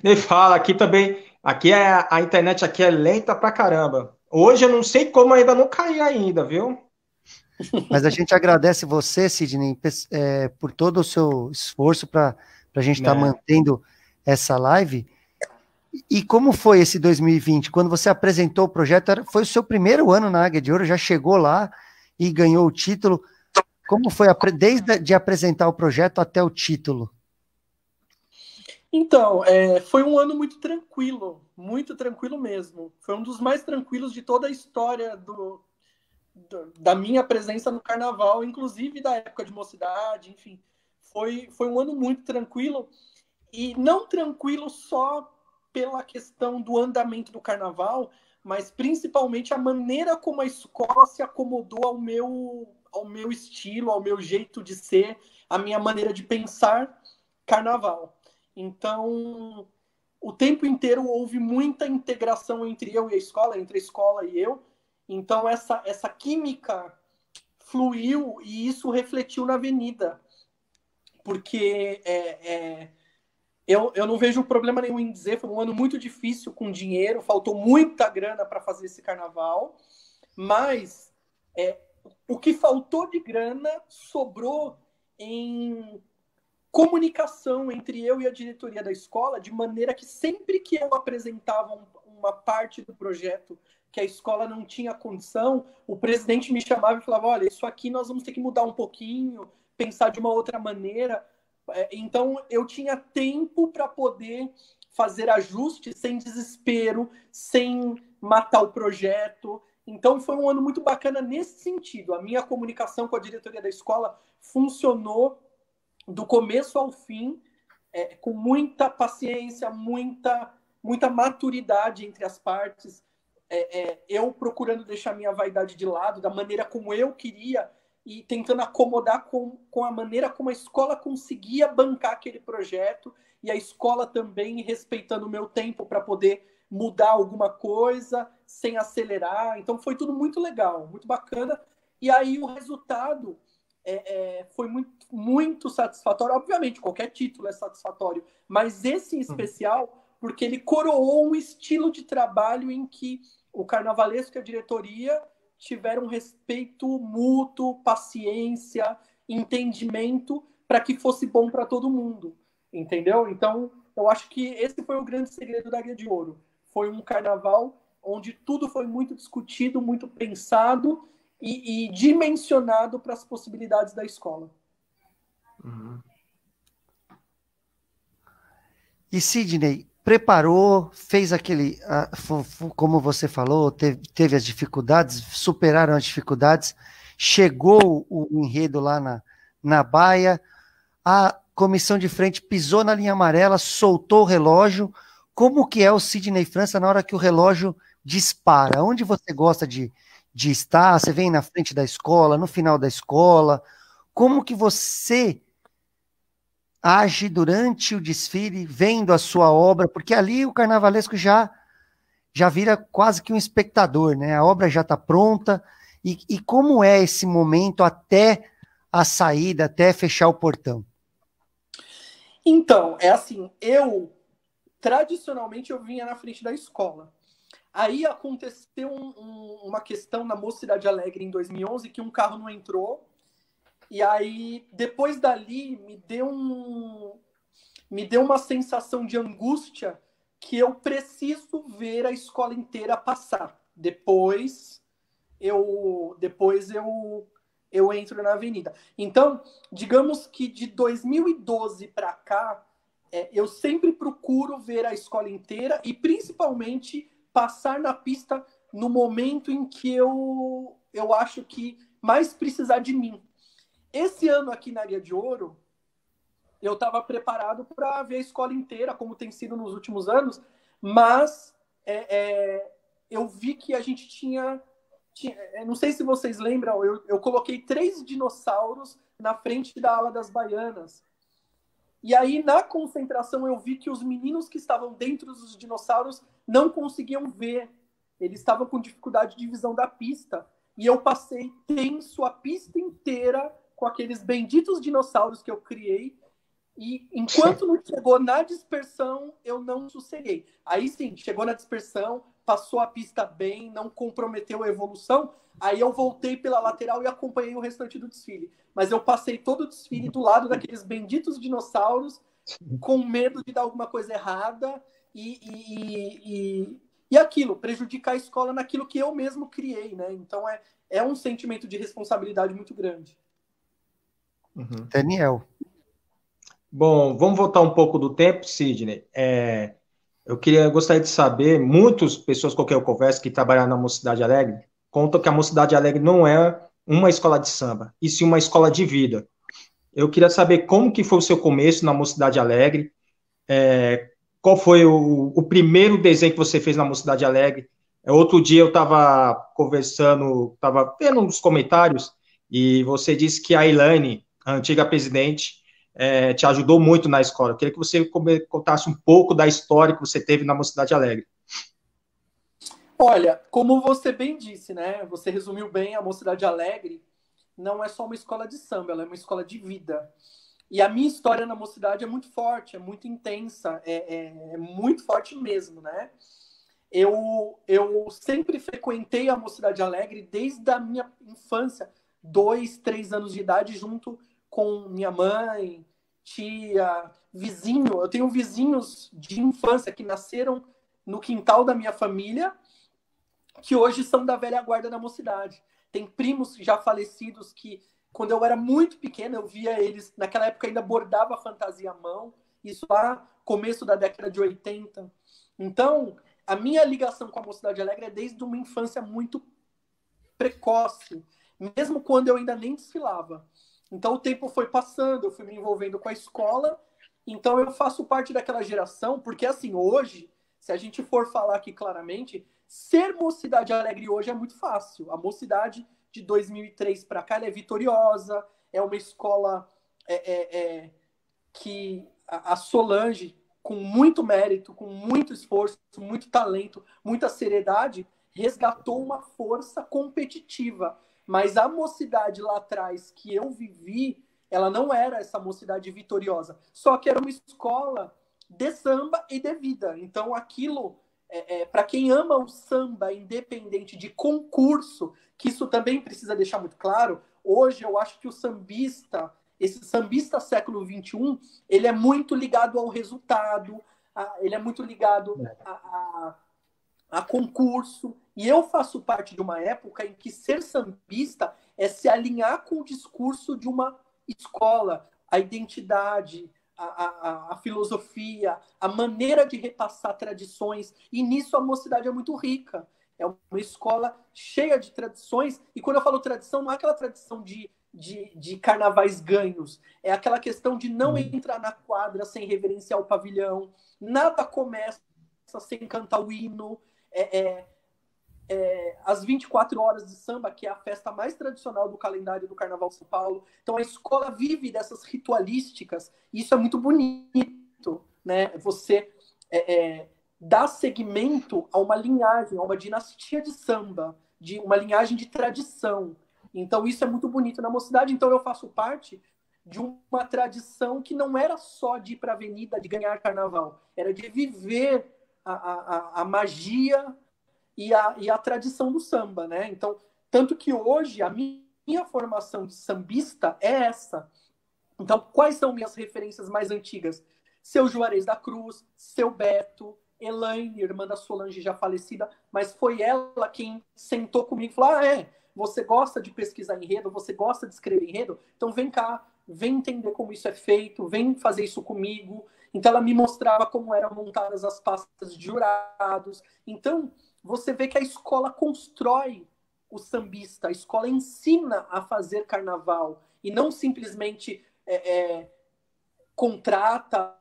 Nem fala, aqui também, a internet aqui é lenta pra caramba. Hoje eu não sei como ainda não caí ainda, viu? Mas a gente agradece você, Sidney, por todo o seu esforço para a gente estar mantendo essa live. E como foi esse 2020? Quando você apresentou o projeto, foi o seu primeiro ano na Águia de Ouro, já chegou lá e ganhou o título. Como foi desde de apresentar o projeto até o título? Então, foi um ano muito tranquilo mesmo. Foi um dos mais tranquilos de toda a história da minha presença no carnaval, inclusive da época de mocidade, enfim. Foi um ano muito tranquilo, e não tranquilo só pela questão do andamento do carnaval, mas principalmente a maneira como a escola se acomodou ao meu estilo, ao meu jeito de ser, à minha maneira de pensar carnaval. Então, o tempo inteiro houve muita integração entre eu e a escola, entre a escola e eu. Então, essa química fluiu e isso refletiu na avenida. Porque eu não vejo problema nenhum em dizer, foi um ano muito difícil com dinheiro, faltou muita grana para fazer esse carnaval, mas o que faltou de grana sobrou em comunicação entre eu e a diretoria da escola, de maneira que sempre que eu apresentava uma parte do projeto que a escola não tinha condição, o presidente me chamava e falava, olha, isso aqui nós vamos ter que mudar um pouquinho, pensar de uma outra maneira. Então, eu tinha tempo para poder fazer ajustes sem desespero, sem matar o projeto. Então, foi um ano muito bacana nesse sentido. A minha comunicação com a diretoria da escola funcionou do começo ao fim, com muita paciência, muita maturidade entre as partes, eu procurando deixar minha vaidade de lado, da maneira como eu queria, e tentando acomodar com a maneira como a escola conseguia bancar aquele projeto, e a escola também respeitando o meu tempo para poder mudar alguma coisa, sem acelerar. Então foi tudo muito legal, muito bacana. E aí o resultado foi muito, muito satisfatório. Obviamente, qualquer título é satisfatório, mas esse em especial, porque ele coroou um estilo de trabalho em que o carnavalesco e a diretoria tiveram respeito mútuo, paciência, entendimento, para que fosse bom para todo mundo, entendeu? Então, eu acho que esse foi o grande segredo da Águia de Ouro. Foi um carnaval onde tudo foi muito discutido, muito pensado e dimensionado para as possibilidades da escola. E Sidney, preparou, fez aquele, como você falou, teve as dificuldades, superaram as dificuldades, chegou o enredo lá na baia, a comissão de frente pisou na linha amarela, soltou o relógio. Como que é o Sidney França na hora que o relógio dispara? Onde você gosta de estar? Você vem na frente da escola, no final da escola? Como que você age durante o desfile, vendo a sua obra? Porque ali o carnavalesco já vira quase que um espectador, né? A obra já está pronta. E como é esse momento até a saída, até fechar o portão? Então, assim, tradicionalmente eu vinha na frente da escola. Aí aconteceu uma questão na Mocidade Alegre em 2011, que um carro não entrou, e aí, depois dali, me deu uma sensação de angústia que eu preciso ver a escola inteira passar. Depois depois eu entro na avenida. Então, digamos que de 2012 para cá, eu sempre procuro ver a escola inteira e principalmente passar na pista no momento em que eu acho que mais precisar de mim. Esse ano aqui na Área de Ouro, eu estava preparado para ver a escola inteira, como tem sido nos últimos anos, mas eu vi que a gente tinha não sei se vocês lembram, eu coloquei 3 dinossauros na frente da ala das baianas. E aí, na concentração, eu vi que os meninos que estavam dentro dos dinossauros não conseguiam ver. Eles estavam com dificuldade de visão da pista. E eu passei tenso a pista inteira com aqueles benditos dinossauros que eu criei. E enquanto não chegou na dispersão, eu não sosseguei. Aí sim, chegou na dispersão, passou a pista bem, não comprometeu a evolução. Aí eu voltei pela lateral e acompanhei o restante do desfile. Mas eu passei todo o desfile do lado daqueles benditos dinossauros, com medo de dar alguma coisa errada e aquilo, prejudicar a escola naquilo que eu mesmo criei, né? Então é um sentimento de responsabilidade muito grande. Uhum. Daniel. Bom, vamos voltar um pouco do tempo, Sidney. Eu gostaria de saber, muitas pessoas com quem eu converso que trabalham na Mocidade Alegre contam que a Mocidade Alegre não é uma escola de samba, e sim uma escola de vida. Eu queria saber como que foi o seu começo na Mocidade Alegre, qual foi o primeiro desenho que você fez na Mocidade Alegre. Outro dia eu estava conversando, estava vendo uns comentários, e você disse que a Elaine, a antiga presidente, te ajudou muito na escola. Eu queria que você contasse um pouco da história que você teve na Mocidade Alegre. Olha, como você bem disse, né? Você resumiu bem, a Mocidade Alegre não é só uma escola de samba, ela é uma escola de vida. E a minha história na Mocidade é muito forte, é muito intensa, é muito forte mesmo, né? Eu sempre frequentei a Mocidade Alegre desde a minha infância, 2, 3 anos de idade, junto com minha mãe, tia, vizinho. Eu tenho vizinhos de infância que nasceram no quintal da minha família, que hoje são da velha guarda da Mocidade. Tem primos já falecidos que, quando eu era muito pequena, eu via eles, naquela época ainda bordava fantasia à mão, isso lá, começo da década de 80. Então, a minha ligação com a Mocidade Alegre é desde uma infância muito precoce, mesmo quando eu ainda nem desfilava. Então o tempo foi passando, eu fui me envolvendo com a escola, então eu faço parte daquela geração, porque assim, hoje, se a gente for falar aqui claramente, ser Mocidade Alegre hoje é muito fácil. A Mocidade de 2003 para cá ela é vitoriosa, é uma escola que a Solange, com muito mérito, com muito esforço, muito talento, muita seriedade, resgatou uma força competitiva. Mas a Mocidade lá atrás que eu vivi, ela não era essa Mocidade vitoriosa. Só que era uma escola de samba e de vida. Então aquilo, para quem ama o samba, independente de concurso, que isso também precisa deixar muito claro, hoje eu acho que o sambista, esse sambista século XXI, ele é muito ligado ao resultado, ele é muito ligado a concurso. E eu faço parte de uma época em que ser sambista é se alinhar com o discurso de uma escola, a identidade, a filosofia, a maneira de repassar tradições. E nisso a Mocidade é muito rica. É uma escola cheia de tradições. E quando eu falo tradição, não é aquela tradição de carnavais ganhos. É aquela questão de não entrar na quadra sem reverenciar o pavilhão. Nada começa sem cantar o hino. As 24 horas de samba, que é a festa mais tradicional do calendário do Carnaval de São Paulo. Então a escola vive dessas ritualísticas, e isso é muito bonito, né? Você dá seguimento a uma linhagem, a uma dinastia de samba, de uma linhagem de tradição. Então isso é muito bonito na Mocidade. Então eu faço parte de uma tradição que não era só de ir para a avenida, de ganhar carnaval, era de viver a magia e a tradição do samba, né? Então, tanto que hoje a minha formação de sambista é essa. Então, quais são minhas referências mais antigas? Seu Juarez da Cruz, Seu Beto, Elaine, irmã da Solange, já falecida, mas foi ela quem sentou comigo e falou, você gosta de pesquisar enredo, você gosta de escrever enredo? Então vem cá, vem entender como isso é feito, vem fazer isso comigo. Então ela me mostrava como eram montadas as pastas de jurados. Então você vê que a escola constrói o sambista, a escola ensina a fazer carnaval e não simplesmente contrata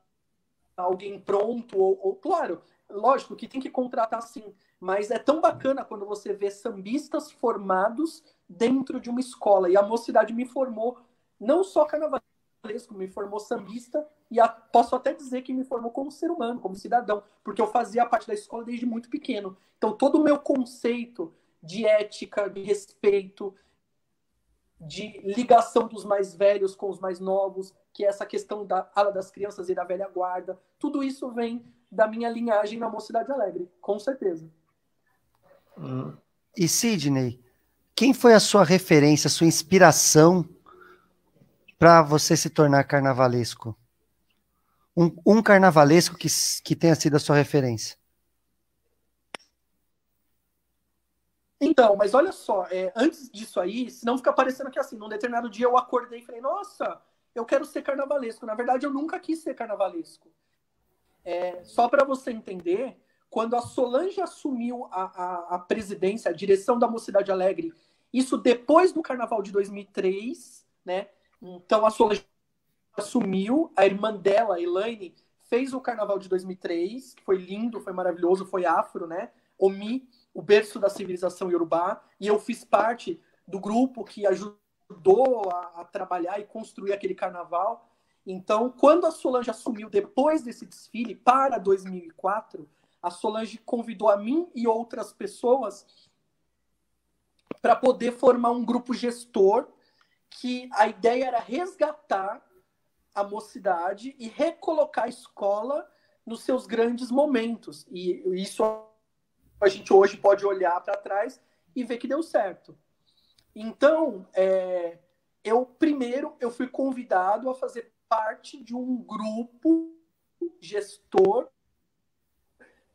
alguém pronto, ou claro, lógico que tem que contratar sim, mas é tão bacana quando você vê sambistas formados dentro de uma escola, e a Mocidade me formou, não só carnavalesco, me formou sambista, e posso até dizer que me formou como ser humano, como cidadão, porque eu fazia parte da escola desde muito pequeno, então todo o meu conceito de ética, de respeito, de ligação dos mais velhos com os mais novos, que é essa questão da ala das crianças e da velha guarda. Tudo isso vem da minha linhagem na Mocidade Alegre, com certeza. E Sidney, quem foi a sua referência, a sua inspiração para você se tornar carnavalesco? Um carnavalesco que tenha sido a sua referência. Então, mas olha só, antes disso aí, senão fica parecendo que assim, num determinado dia eu acordei e falei, nossa, eu quero ser carnavalesco. Na verdade, eu nunca quis ser carnavalesco. Só para você entender, quando a Solange assumiu a presidência, a direção da Mocidade Alegre, isso depois do Carnaval de 2003, né? Então a Solange assumiu, a irmã dela, Elaine, fez o Carnaval de 2003, que foi lindo, foi maravilhoso, foi afro, né? Omi, o berço da civilização iorubá, e eu fiz parte do grupo que ajudou a trabalhar e construir aquele carnaval. Então, quando a Solange assumiu depois desse desfile, para 2004, a Solange convidou a mim e outras pessoas para poder formar um grupo gestor, que a ideia era resgatar a Mocidade e recolocar a escola nos seus grandes momentos. E isso a gente hoje pode olhar para trás e ver que deu certo. Então, eu fui convidado a fazer parte de um grupo gestor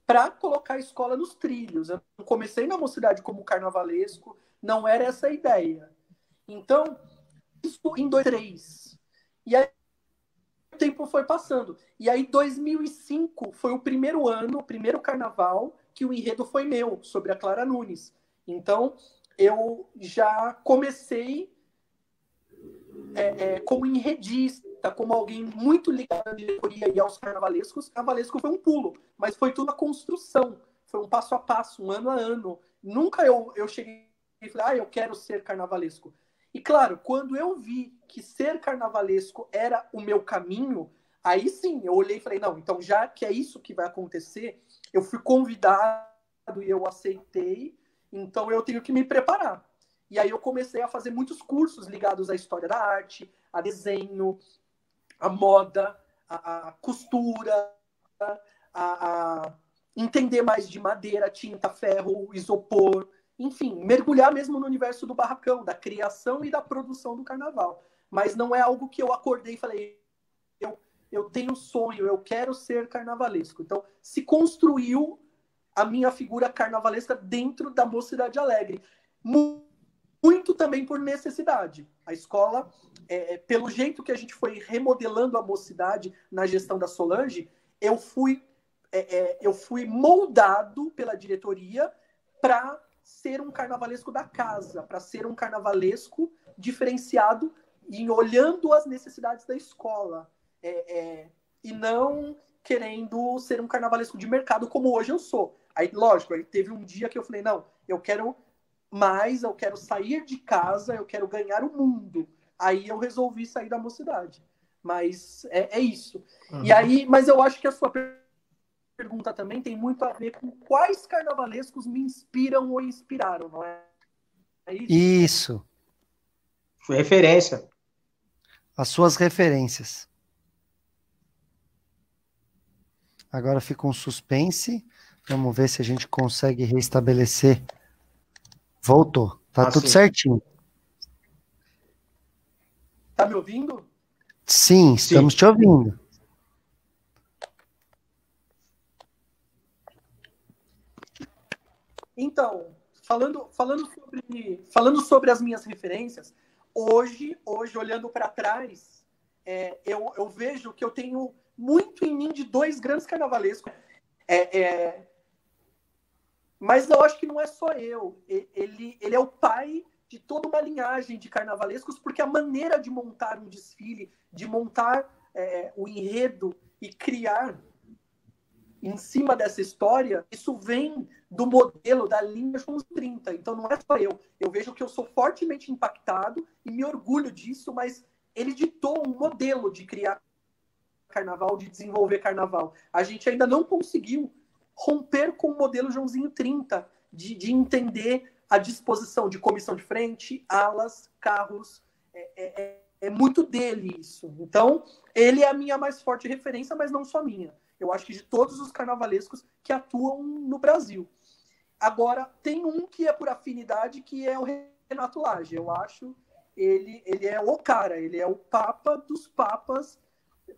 para colocar a escola nos trilhos. Eu comecei na Mocidade como carnavalesco, não era essa a ideia. Então, isso em 2003. E aí o tempo foi passando. E aí 2005 foi o primeiro ano, o primeiro carnaval que o enredo foi meu, sobre a Clara Nunes. Então, eu já comecei como enredista, como alguém muito ligado à diretoria e aos carnavalescos. Carnavalesco foi um pulo, mas foi tudo a construção. Foi um passo a passo, um ano a ano. Nunca eu cheguei e falei, eu quero ser carnavalesco. E claro, quando eu vi que ser carnavalesco era o meu caminho, aí sim, eu olhei e falei, não, então já que é isso que vai acontecer, eu fui convidado e eu aceitei, então eu tenho que me preparar. E aí eu comecei a fazer muitos cursos ligados à história da arte, a desenho, a moda, a costura, a entender mais de madeira, tinta, ferro, isopor, enfim, mergulhar mesmo no universo do barracão, da criação e da produção do carnaval. Mas não é algo que eu acordei e falei, eu tenho sonho, eu quero ser carnavalesco. Então, se construiu a minha figura carnavalesca dentro da Mocidade Alegre. Muito também por necessidade. A escola, pelo jeito que a gente foi remodelando a Mocidade na gestão da Solange, eu fui moldado pela diretoria para ser um carnavalesco da casa, para ser um carnavalesco diferenciado e olhando as necessidades da escola. E não querendo ser um carnavalesco de mercado como hoje eu sou. Aí, lógico, aí teve um dia que eu falei, não, eu quero mais, eu quero sair de casa, eu quero ganhar o mundo. Aí eu resolvi sair da Mocidade. Mas é isso. Uhum. E aí, mas eu acho que a sua pergunta também tem muito a ver com quais carnavalescos me inspiram ou inspiraram, não é? Isso. Foi referência. As suas referências. Agora fica um suspense. Vamos ver se a gente consegue restabelecer. Voltou. Tá tudo certinho. Tá me ouvindo? Sim, estamos te ouvindo. Então, falando sobre as minhas referências, hoje olhando para trás, eu vejo que eu tenho muito em mim de dois grandes carnavalescos. Mas eu acho que não é só eu. Ele é o pai de toda uma linhagem de carnavalescos, porque a maneira de montar um desfile, de montar o enredo e criar em cima dessa história, isso vem do modelo da linha João 30. Então não é só eu. Eu vejo que eu sou fortemente impactado e me orgulho disso, mas ele ditou um modelo de criar carnaval, de desenvolver carnaval. A gente ainda não conseguiu romper com o modelo Joãozinho 30, de entender a disposição de comissão de frente, alas, carros. É muito dele isso. Então, ele é a minha mais forte referência, mas não só minha. Eu acho que de todos os carnavalescos que atuam no Brasil. Agora, tem um que é por afinidade, que é o Renato Lage. Eu acho ele é o cara, ele é o papa dos papas,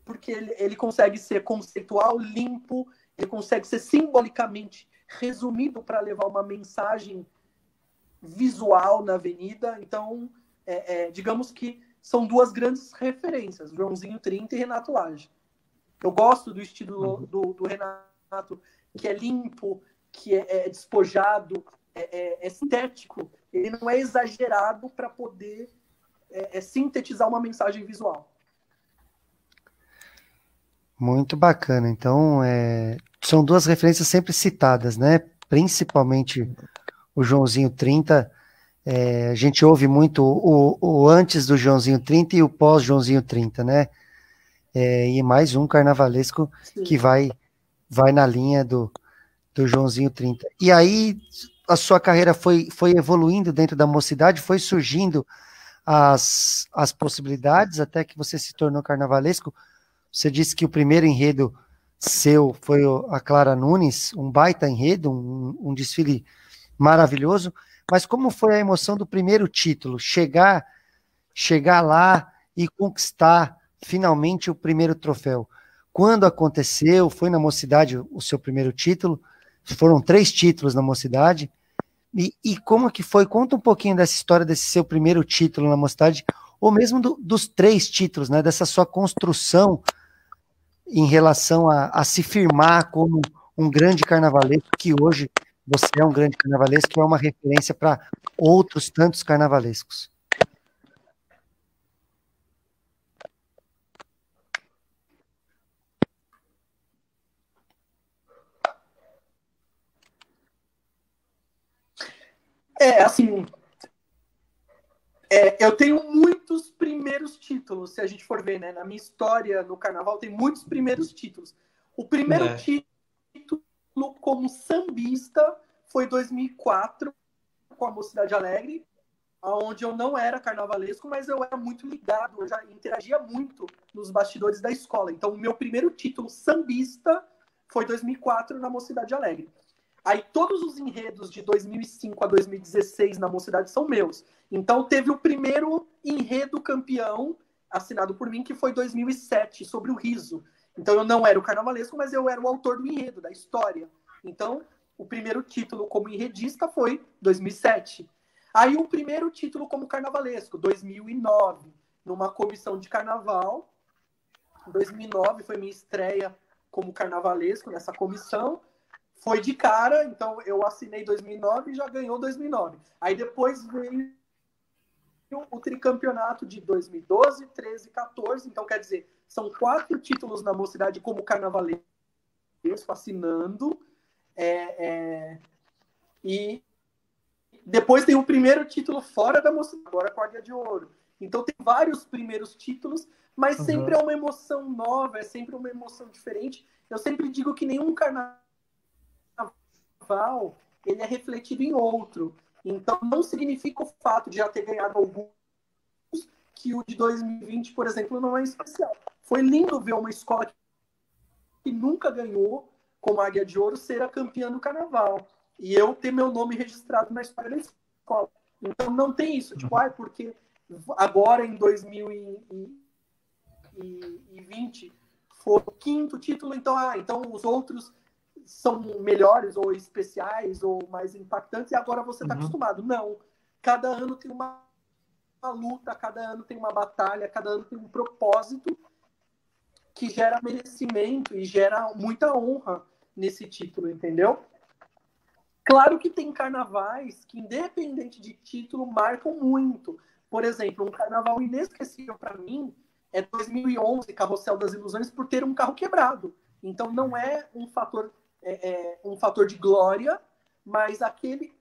porque ele consegue ser conceitual, limpo, ele consegue ser simbolicamente resumido para levar uma mensagem visual na avenida. Então, digamos que são duas grandes referências, Joãozinho 30 e Renato Lage. Eu gosto do estilo do Renato, que é limpo, que é despojado, é estético. Ele não é exagerado para poder sintetizar uma mensagem visual. Muito bacana. Então, são duas referências sempre citadas, né? Principalmente o Joãozinho 30. A gente ouve muito o antes do Joãozinho 30 e o pós Joãozinho 30, né? E mais um carnavalesco Sim. que vai na linha do Joãozinho 30. E aí a sua carreira foi evoluindo dentro da mocidade, foi surgindo as possibilidades até que você se tornou carnavalesco. Você disse que o primeiro enredo seu foi a Clara Nunes, um baita enredo, um desfile maravilhoso, mas como foi a emoção do primeiro título? Chegar lá e conquistar finalmente o primeiro troféu. Quando aconteceu, foi na mocidade o seu primeiro título, foram 3 títulos na mocidade, e como que foi? Conta um pouquinho dessa história desse seu primeiro título na mocidade, ou mesmo dos 3 títulos, né, dessa sua construção em relação a se firmar como um grande carnavalesco, que hoje você é um grande carnavalesco, que é uma referência para outros tantos carnavalescos. Assim, eu tenho muitos primeiros títulos, se a gente for ver, né? Na minha história no carnaval tem muitos primeiros títulos. O primeiro título como sambista foi 2004, com a Mocidade Alegre, onde eu não era carnavalesco, mas eu era muito ligado, eu já interagia muito nos bastidores da escola. Então, o meu primeiro título sambista foi 2004 na Mocidade Alegre. Aí todos os enredos de 2005 a 2016 na Mocidade são meus. Então teve o primeiro enredo campeão assinado por mim, que foi 2007, sobre o riso. Então eu não era o carnavalesco, mas eu era o autor do enredo, da história. Então o primeiro título como enredista foi 2007. Aí o primeiro título como carnavalesco, 2009, numa comissão de carnaval. 2009 foi minha estreia como carnavalesco nessa comissão. Foi de cara, então eu assinei 2009 e já ganhou 2009. Aí depois veio o tricampeonato de 2012, 13 e 14. Então, quer dizer, são 4 títulos na mocidade como carnavalesco, assinando. E depois tem o primeiro título fora da mocidade, agora com a Águia de Ouro. Então tem vários primeiros títulos, mas sempre é uma emoção nova, é sempre uma emoção diferente. Eu sempre digo que nenhum carnaval ele é refletido em outro. Então, não significa o fato de já ter ganhado alguns que o de 2020, por exemplo, não é especial. Foi lindo ver uma escola que nunca ganhou, como a Águia de Ouro, ser a campeã do carnaval. E eu ter meu nome registrado na história da escola. Então, não tem isso. Tipo, porque agora, em 2020, foi o 5º título, então os outros são melhores ou especiais ou mais impactantes e agora você está acostumado. Não. Cada ano tem uma luta, cada ano tem uma batalha, cada ano tem um propósito que gera merecimento e gera muita honra nesse título, entendeu? Claro que tem carnavais que, independente de título, marcam muito. Por exemplo, um carnaval inesquecível para mim é 2011, Carrossel das Ilusões, por ter um carro quebrado. Então não é um fator, um fator de glória, mas aquele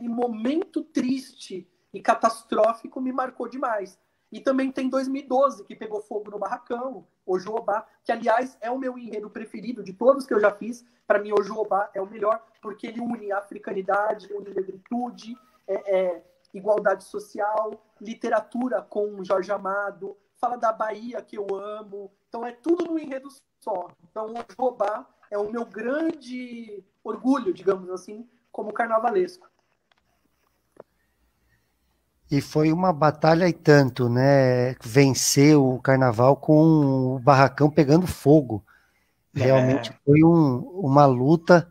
momento triste e catastrófico me marcou demais. E também tem 2012, que pegou fogo no barracão, Ojuobá, que, aliás, é o meu enredo preferido de todos que eu já fiz. Para mim, Ojuobá é o melhor, porque ele une africanidade, une negritude, igualdade social, literatura com Jorge Amado, fala da Bahia, que eu amo. Então, é tudo num enredo só. Então, Ojuobá é o meu grande orgulho, digamos assim, como carnavalesco. E foi uma batalha e tanto, né? Vencer o carnaval com o barracão pegando fogo. Realmente foi uma luta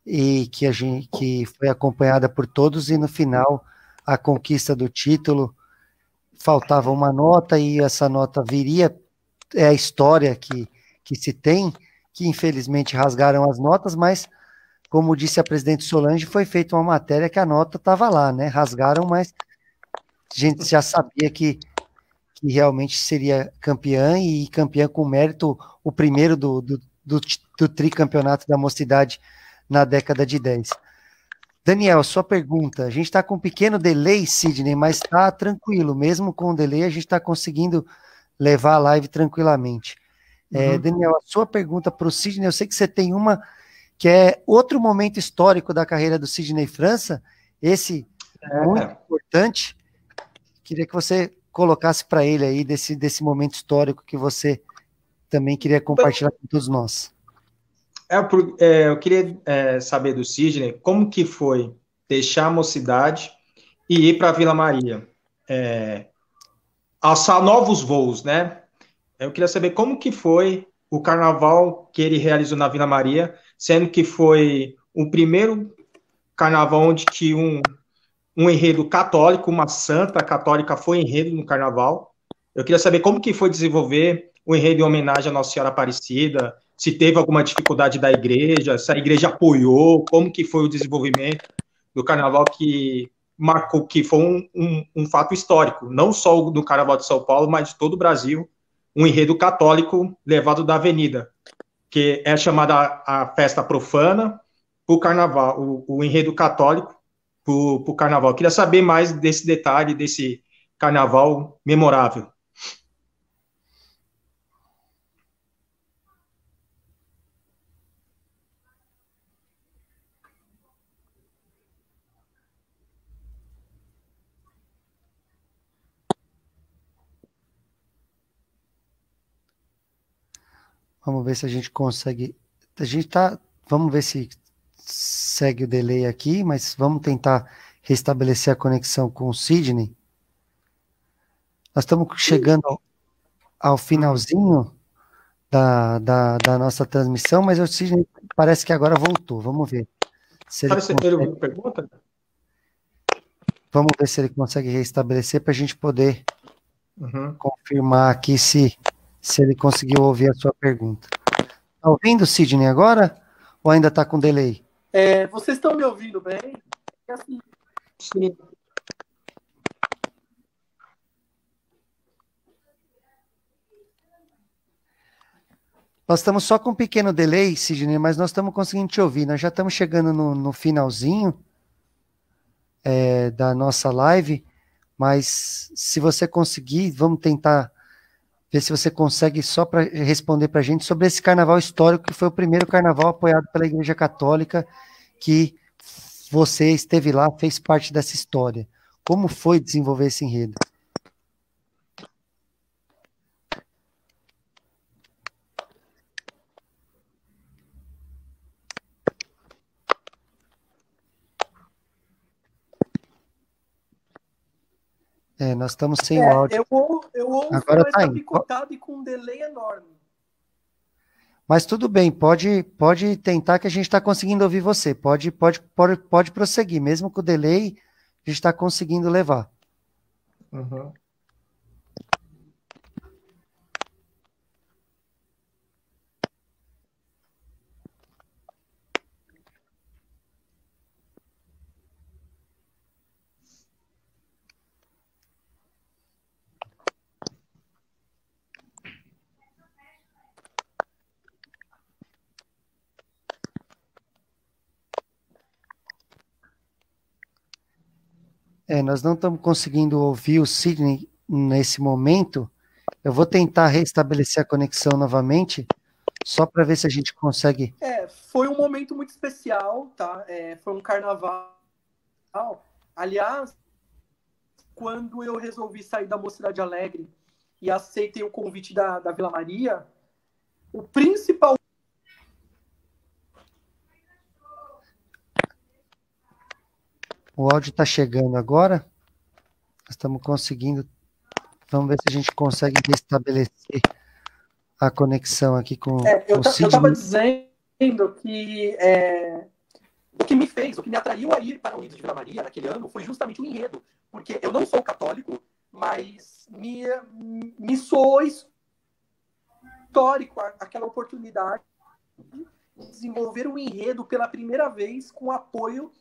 e que foi acompanhada por todos, e no final a conquista do título. Faltava uma nota e essa nota viria, é a história que se tem, que infelizmente rasgaram as notas, mas como disse a presidente Solange, foi feita uma matéria que a nota estava lá, né? Rasgaram, mas a gente já sabia que realmente seria campeã, e campeã com mérito, o primeiro do tricampeonato da Mocidade na década de 10. Daniel, sua pergunta. A gente está com um pequeno delay, Sidney, mas está tranquilo. Mesmo com o delay, a gente está conseguindo levar a live tranquilamente. Daniel, a sua pergunta para o Sidney, eu sei que você tem uma que é outro momento histórico da carreira do Sidney França, esse muito importante. Queria que você colocasse para ele aí desse momento histórico que você também queria compartilhar com todos nós. Eu queria saber do Sidney como que foi deixar a Mocidade e ir para a Vila Maria, alçar novos voos, né? Eu queria saber como que foi o carnaval que ele realizou na Vila Maria, sendo que foi o primeiro carnaval onde que um enredo católico, uma santa católica foi enredo no carnaval. Eu queria saber como que foi desenvolver o enredo em homenagem à Nossa Senhora Aparecida, se teve alguma dificuldade da igreja, se a igreja apoiou, como que foi o desenvolvimento do carnaval, que marcou, que foi um fato histórico, não só do Carnaval de São Paulo, mas de todo o Brasil, um enredo católico levado da avenida, que é chamada a festa profana, o carnaval, o enredo católico para o carnaval. Eu queria saber mais desse detalhe, desse carnaval memorável. Vamos ver se a gente consegue. Vamos ver se segue o delay aqui, mas vamos tentar restabelecer a conexão com o Sidney. Nós estamos chegando ao finalzinho da nossa transmissão, mas o Sidney parece que agora voltou. Vamos ver. Ele pergunta? Vamos ver se ele consegue restabelecer para a gente poder confirmar aqui se ele conseguiu ouvir a sua pergunta. Está ouvindo, Sidney, agora? Ou ainda está com delay? Vocês estão me ouvindo bem? Sim. Nós estamos só com um pequeno delay, Sidney, mas nós estamos conseguindo te ouvir. Nós já estamos chegando no finalzinho da nossa live, mas se você conseguir, vamos tentar ver se você consegue só para responder para a gente sobre esse carnaval histórico, que foi o primeiro carnaval apoiado pela Igreja Católica, que você esteve lá, fez parte dessa história. Como foi desenvolver esse enredo? Nós estamos sem o áudio. Eu ouço, agora mas tá está indo. picotado e com um delay enorme. Mas tudo bem, pode tentar que a gente está conseguindo ouvir você. Pode prosseguir, mesmo com o delay, a gente está conseguindo levar. Uhum. Nós não estamos conseguindo ouvir o Sidney nesse momento. Eu vou tentar restabelecer a conexão novamente, só para ver se a gente consegue. Foi um momento muito especial, tá? Foi um carnaval. Aliás, quando eu resolvi sair da Mocidade Alegre e aceitei o convite da Vila Maria, o principal... O áudio está chegando agora. Estamos conseguindo. Vamos ver se a gente consegue restabelecer a conexão aqui com o Eu Sidney. estava dizendo que o que me atraiu a ir para o Unidos de Vila Maria naquele ano foi justamente o enredo. Porque eu não sou católico, mas me soou histórico aquela oportunidade de desenvolver um enredo pela primeira vez com o apoio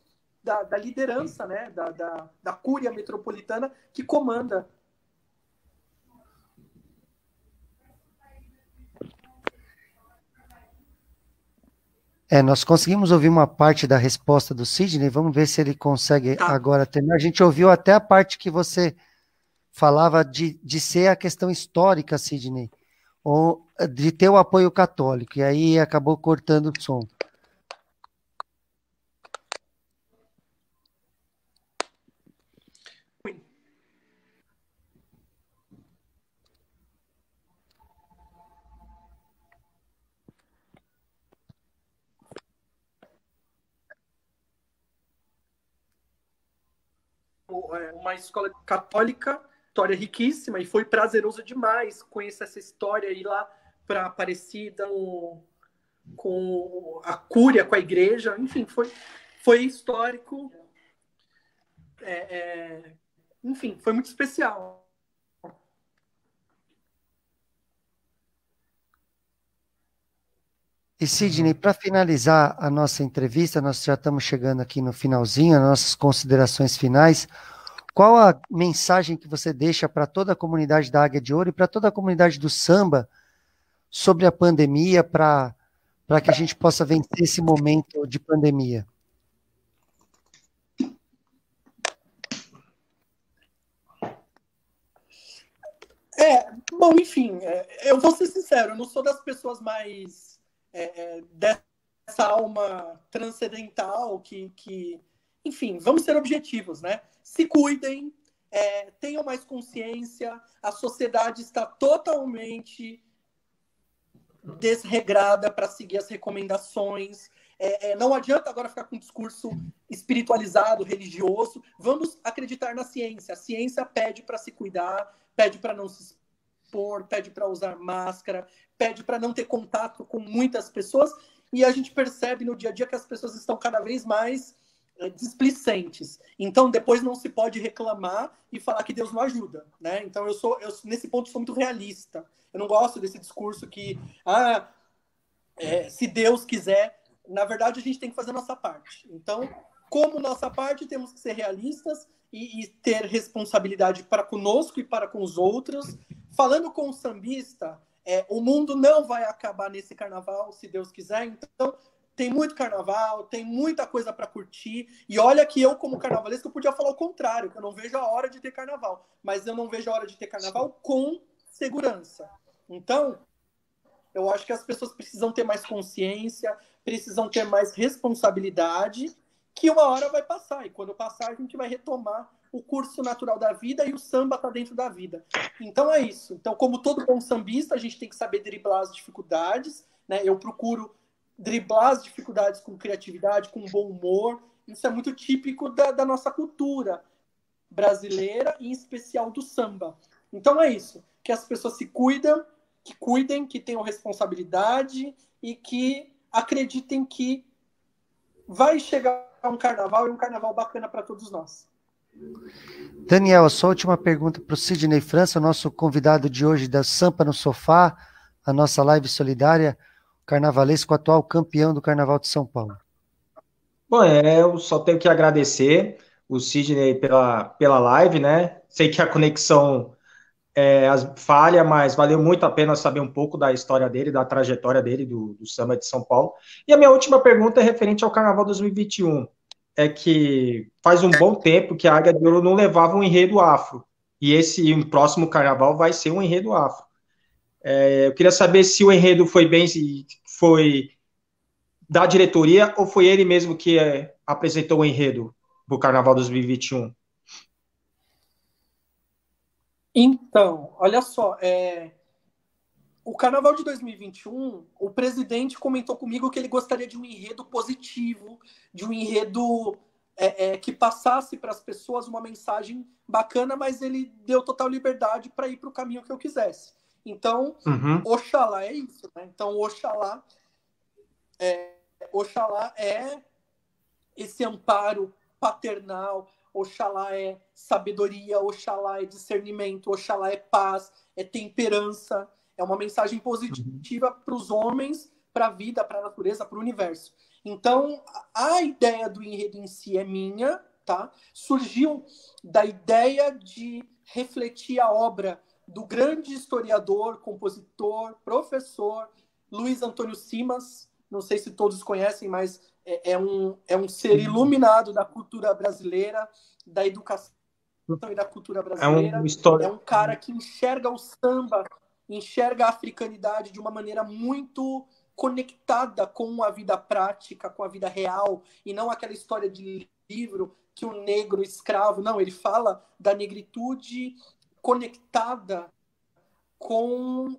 da liderança, né, da Cúria Metropolitana que comanda. Nós conseguimos ouvir uma parte da resposta do Sidney, vamos ver se ele consegue agora terminar. A gente ouviu até a parte que você falava de ser a questão histórica, Sidney, ou de ter o apoio católico, e aí acabou cortando o som. Uma escola católica, história riquíssima, e foi prazeroso demais conhecer essa história, ir lá para Aparecida com a Cúria, com a igreja, enfim, foi histórico, enfim, foi muito especial. E Sidney, para finalizar a nossa entrevista, nós já estamos chegando aqui no finalzinho, as nossas considerações finais. Qual a mensagem que você deixa para toda a comunidade da Águia de Ouro e para toda a comunidade do samba sobre a pandemia, para que a gente possa vencer esse momento de pandemia? Bom, enfim, eu vou ser sincero, eu não sou das pessoas mais dessa alma transcendental que, enfim, vamos ser objetivos, né? Se cuidem, tenham mais consciência, a sociedade está totalmente desregrada para seguir as recomendações. Não adianta agora ficar com um discurso espiritualizado, religioso. Vamos acreditar na ciência. A ciência pede para se cuidar, pede para não se expor, pede para usar máscara, pede para não ter contato com muitas pessoas. E a gente percebe no dia a dia que as pessoas estão cada vez mais displicentes. Então, depois não se pode reclamar e falar que Deus não ajuda, né? Então, eu nesse ponto sou muito realista. Eu não gosto desse discurso que, se Deus quiser, na verdade, a gente tem que fazer a nossa parte. Então, como nossa parte, temos que ser realistas e ter responsabilidade para conosco e para com os outros. Falando com o sambista, o mundo não vai acabar nesse carnaval, se Deus quiser. Então, tem muito carnaval, tem muita coisa para curtir. E olha que eu, como carnavalesco, eu podia falar o contrário, que eu não vejo a hora de ter carnaval. Mas eu não vejo a hora de ter carnaval com segurança. Então, eu acho que as pessoas precisam ter mais consciência, precisam ter mais responsabilidade, que uma hora vai passar. E quando passar, a gente vai retomar o curso natural da vida e o samba está dentro da vida. Então é isso. Então, como todo bom sambista, a gente tem que saber driblar as dificuldades, né? Eu procuro driblar as dificuldades com criatividade, com bom humor. Isso é muito típico da nossa cultura brasileira, e em especial do samba. Então é isso. Que as pessoas se cuidam, que cuidem, que tenham responsabilidade e que acreditem que vai chegar um carnaval e um carnaval bacana para todos nós. Daniel, a sua última pergunta para o Sidney França, nosso convidado de hoje da Sampa no Sofá, a nossa live solidária, carnavalesco atual campeão do Carnaval de São Paulo. Bom, eu só tenho que agradecer o Sidney pela live, né? Sei que a conexão falha, mas valeu muito a pena saber um pouco da história dele, da trajetória dele, do samba de São Paulo. E a minha última pergunta é referente ao Carnaval 2021. É que faz um bom tempo que a Águia de Ouro não levava um enredo afro. E esse próximo carnaval vai ser um enredo afro. Eu queria saber se o enredo foi da diretoria ou foi ele mesmo que apresentou o enredo do Carnaval 2021. Então, olha só, o Carnaval de 2021, o presidente comentou comigo que ele gostaria de um enredo positivo, de um enredo que passasse para as pessoas uma mensagem bacana, mas ele deu total liberdade para ir para o caminho que eu quisesse. Então, Oxalá é isso, né? Então, Oxalá é esse amparo paternal, Oxalá é sabedoria, Oxalá é discernimento, Oxalá é paz, é temperança, é uma mensagem positiva para os homens, para a vida, para a natureza, para o universo. Então, a ideia do enredo em si é minha, tá? Surgiu da ideia de refletir a obra do grande historiador, compositor, professor, Luiz Antônio Simas. Não sei se todos conhecem, mas é um ser iluminado da cultura brasileira, da educação e da cultura brasileira. É um cara que enxerga o samba, enxerga a africanidade de uma maneira muito conectada com a vida prática, com a vida real, e não aquela história de livro que o negro escravo. Não, ele fala da negritude conectada com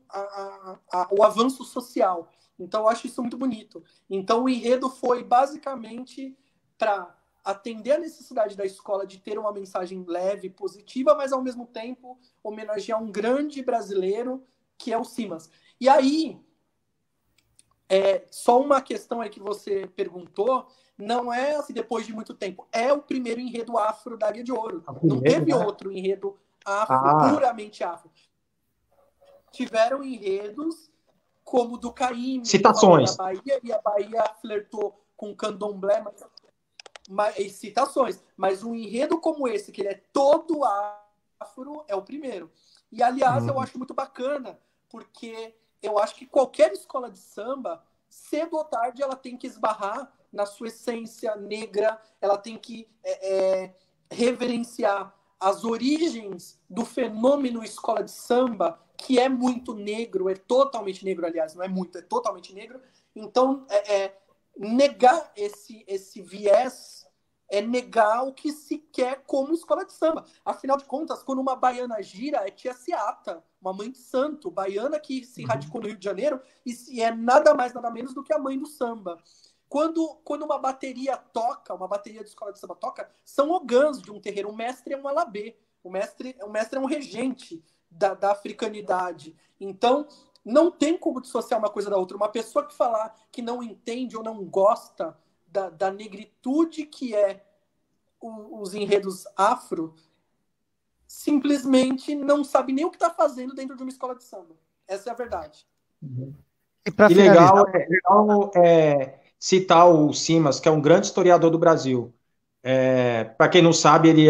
o avanço social. Então, eu acho isso muito bonito. Então, o enredo foi basicamente para atender a necessidade da escola de ter uma mensagem leve, positiva, mas, ao mesmo tempo, homenagear um grande brasileiro, que é o Simas. E aí, só uma questão aí que você perguntou, não é assim, depois de muito tempo, é o primeiro enredo afro da Águia de Ouro. Não teve outro enredo afro, puramente afro. Tiveram enredos como o do Caymmi, citações da Bahia, e a Bahia flertou com o candomblé, citações, mas um enredo como esse, que ele é todo afro, é o primeiro. E, aliás, eu acho muito bacana, porque eu acho que qualquer escola de samba, cedo ou tarde, ela tem que esbarrar na sua essência negra, ela tem que reverenciar as origens do fenômeno escola de samba, que é muito negro, é totalmente negro, aliás, não é muito, é totalmente negro. Então, negar esse viés é negar o que se quer como escola de samba. Afinal de contas, quando uma baiana gira, é tia Seata, uma mãe de santo, baiana que se radicou no Rio de Janeiro e é nada mais, nada menos do que a mãe do samba. Quando uma bateria toca, uma bateria de escola de samba toca, são ogãs de um terreiro. O mestre é um alabê, o mestre é um regente da africanidade. Então, não tem como dissociar uma coisa da outra. Uma pessoa que falar que não entende ou não gosta da negritude que é os enredos afro, simplesmente não sabe nem o que está fazendo dentro de uma escola de samba. Essa é a verdade. E para finalizar... legal citar o Simas, que é um grande historiador do Brasil. Para quem não sabe, ele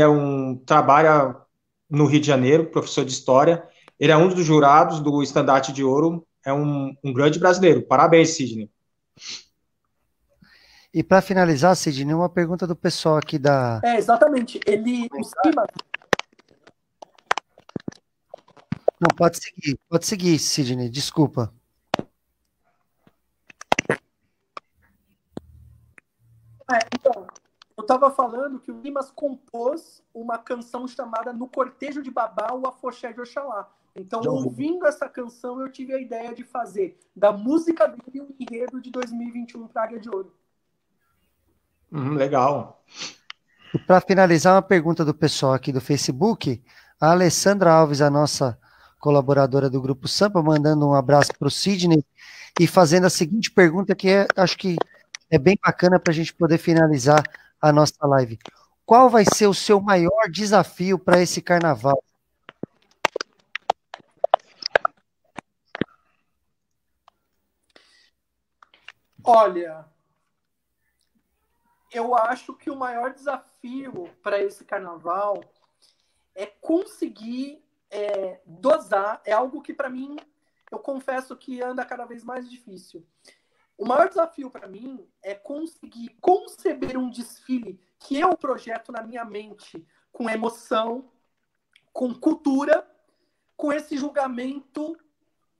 trabalha no Rio de Janeiro, professor de História. Ele é um dos jurados do Estandarte de Ouro. É um grande brasileiro. Parabéns, Sidney. E para finalizar, Sidney, uma pergunta do pessoal aqui da... exatamente. O Simas... Não, pode seguir, Sidney, desculpa. Então, eu estava falando que o Simas compôs uma canção chamada No Cortejo de Babá, o Afoxé de Oxalá. Então, ouvindo essa canção, eu tive a ideia de fazer da música dele um enredo de 2021 para a Águia de Ouro. Legal. E para finalizar, uma pergunta do pessoal aqui do Facebook. A Alessandra Alves, a nossa colaboradora do Grupo Sampa, mandando um abraço para o Sidney e fazendo a seguinte pergunta, que acho que é bem bacana para a gente poder finalizar a nossa live. Qual vai ser o seu maior desafio para esse carnaval? Olha, eu acho que o maior desafio para esse carnaval é conseguir dosar. É algo que, para mim, eu confesso que anda cada vez mais difícil. O maior desafio para mim é conseguir conceber um desfile que eu projeto na minha mente com emoção, com cultura, com esse julgamento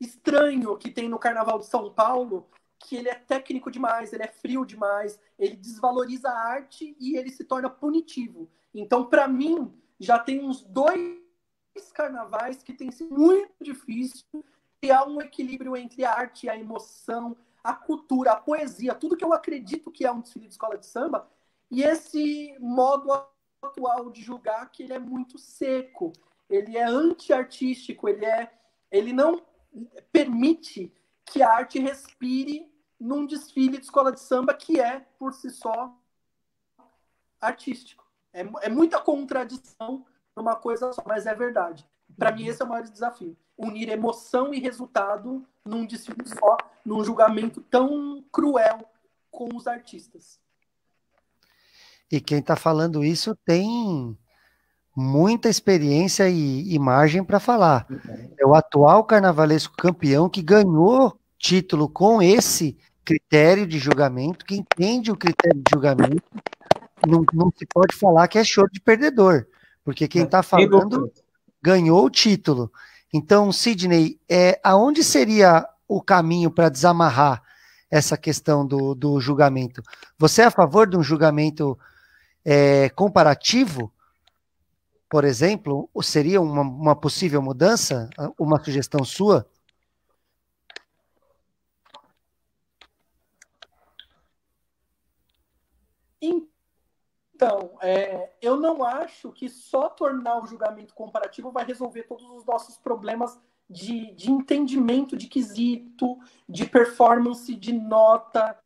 estranho que tem no Carnaval de São Paulo, que ele é técnico demais, ele é frio demais, ele desvaloriza a arte e ele se torna punitivo. Então, para mim, já tem uns 2 carnavais que tem sido muito difícil criar um equilíbrio entre a arte, a emoção, a cultura, a poesia, tudo que eu acredito que é um desfile de escola de samba, e esse modo atual de julgar que ele é muito seco, ele é anti-artístico, ele não permite que a arte respire num desfile de escola de samba que é, por si só, artístico. É muita contradição numa coisa só, mas é verdade. Para mim, esse é o maior desafio. Unir emoção e resultado num desfile só, num julgamento tão cruel com os artistas. E quem está falando isso tem muita experiência e margem para falar. É o atual carnavalesco campeão que ganhou título com esse critério de julgamento, que entende o critério de julgamento, não se pode falar que é choro de perdedor, porque quem está falando ganhou o título. Então, Sidney, aonde seria o caminho para desamarrar essa questão do julgamento? Você é a favor de um julgamento comparativo, por exemplo? Ou seria uma possível mudança? Uma sugestão sua? Então, eu não acho que só tornar o julgamento comparativo vai resolver todos os nossos problemas de entendimento de quesito, de performance, de nota.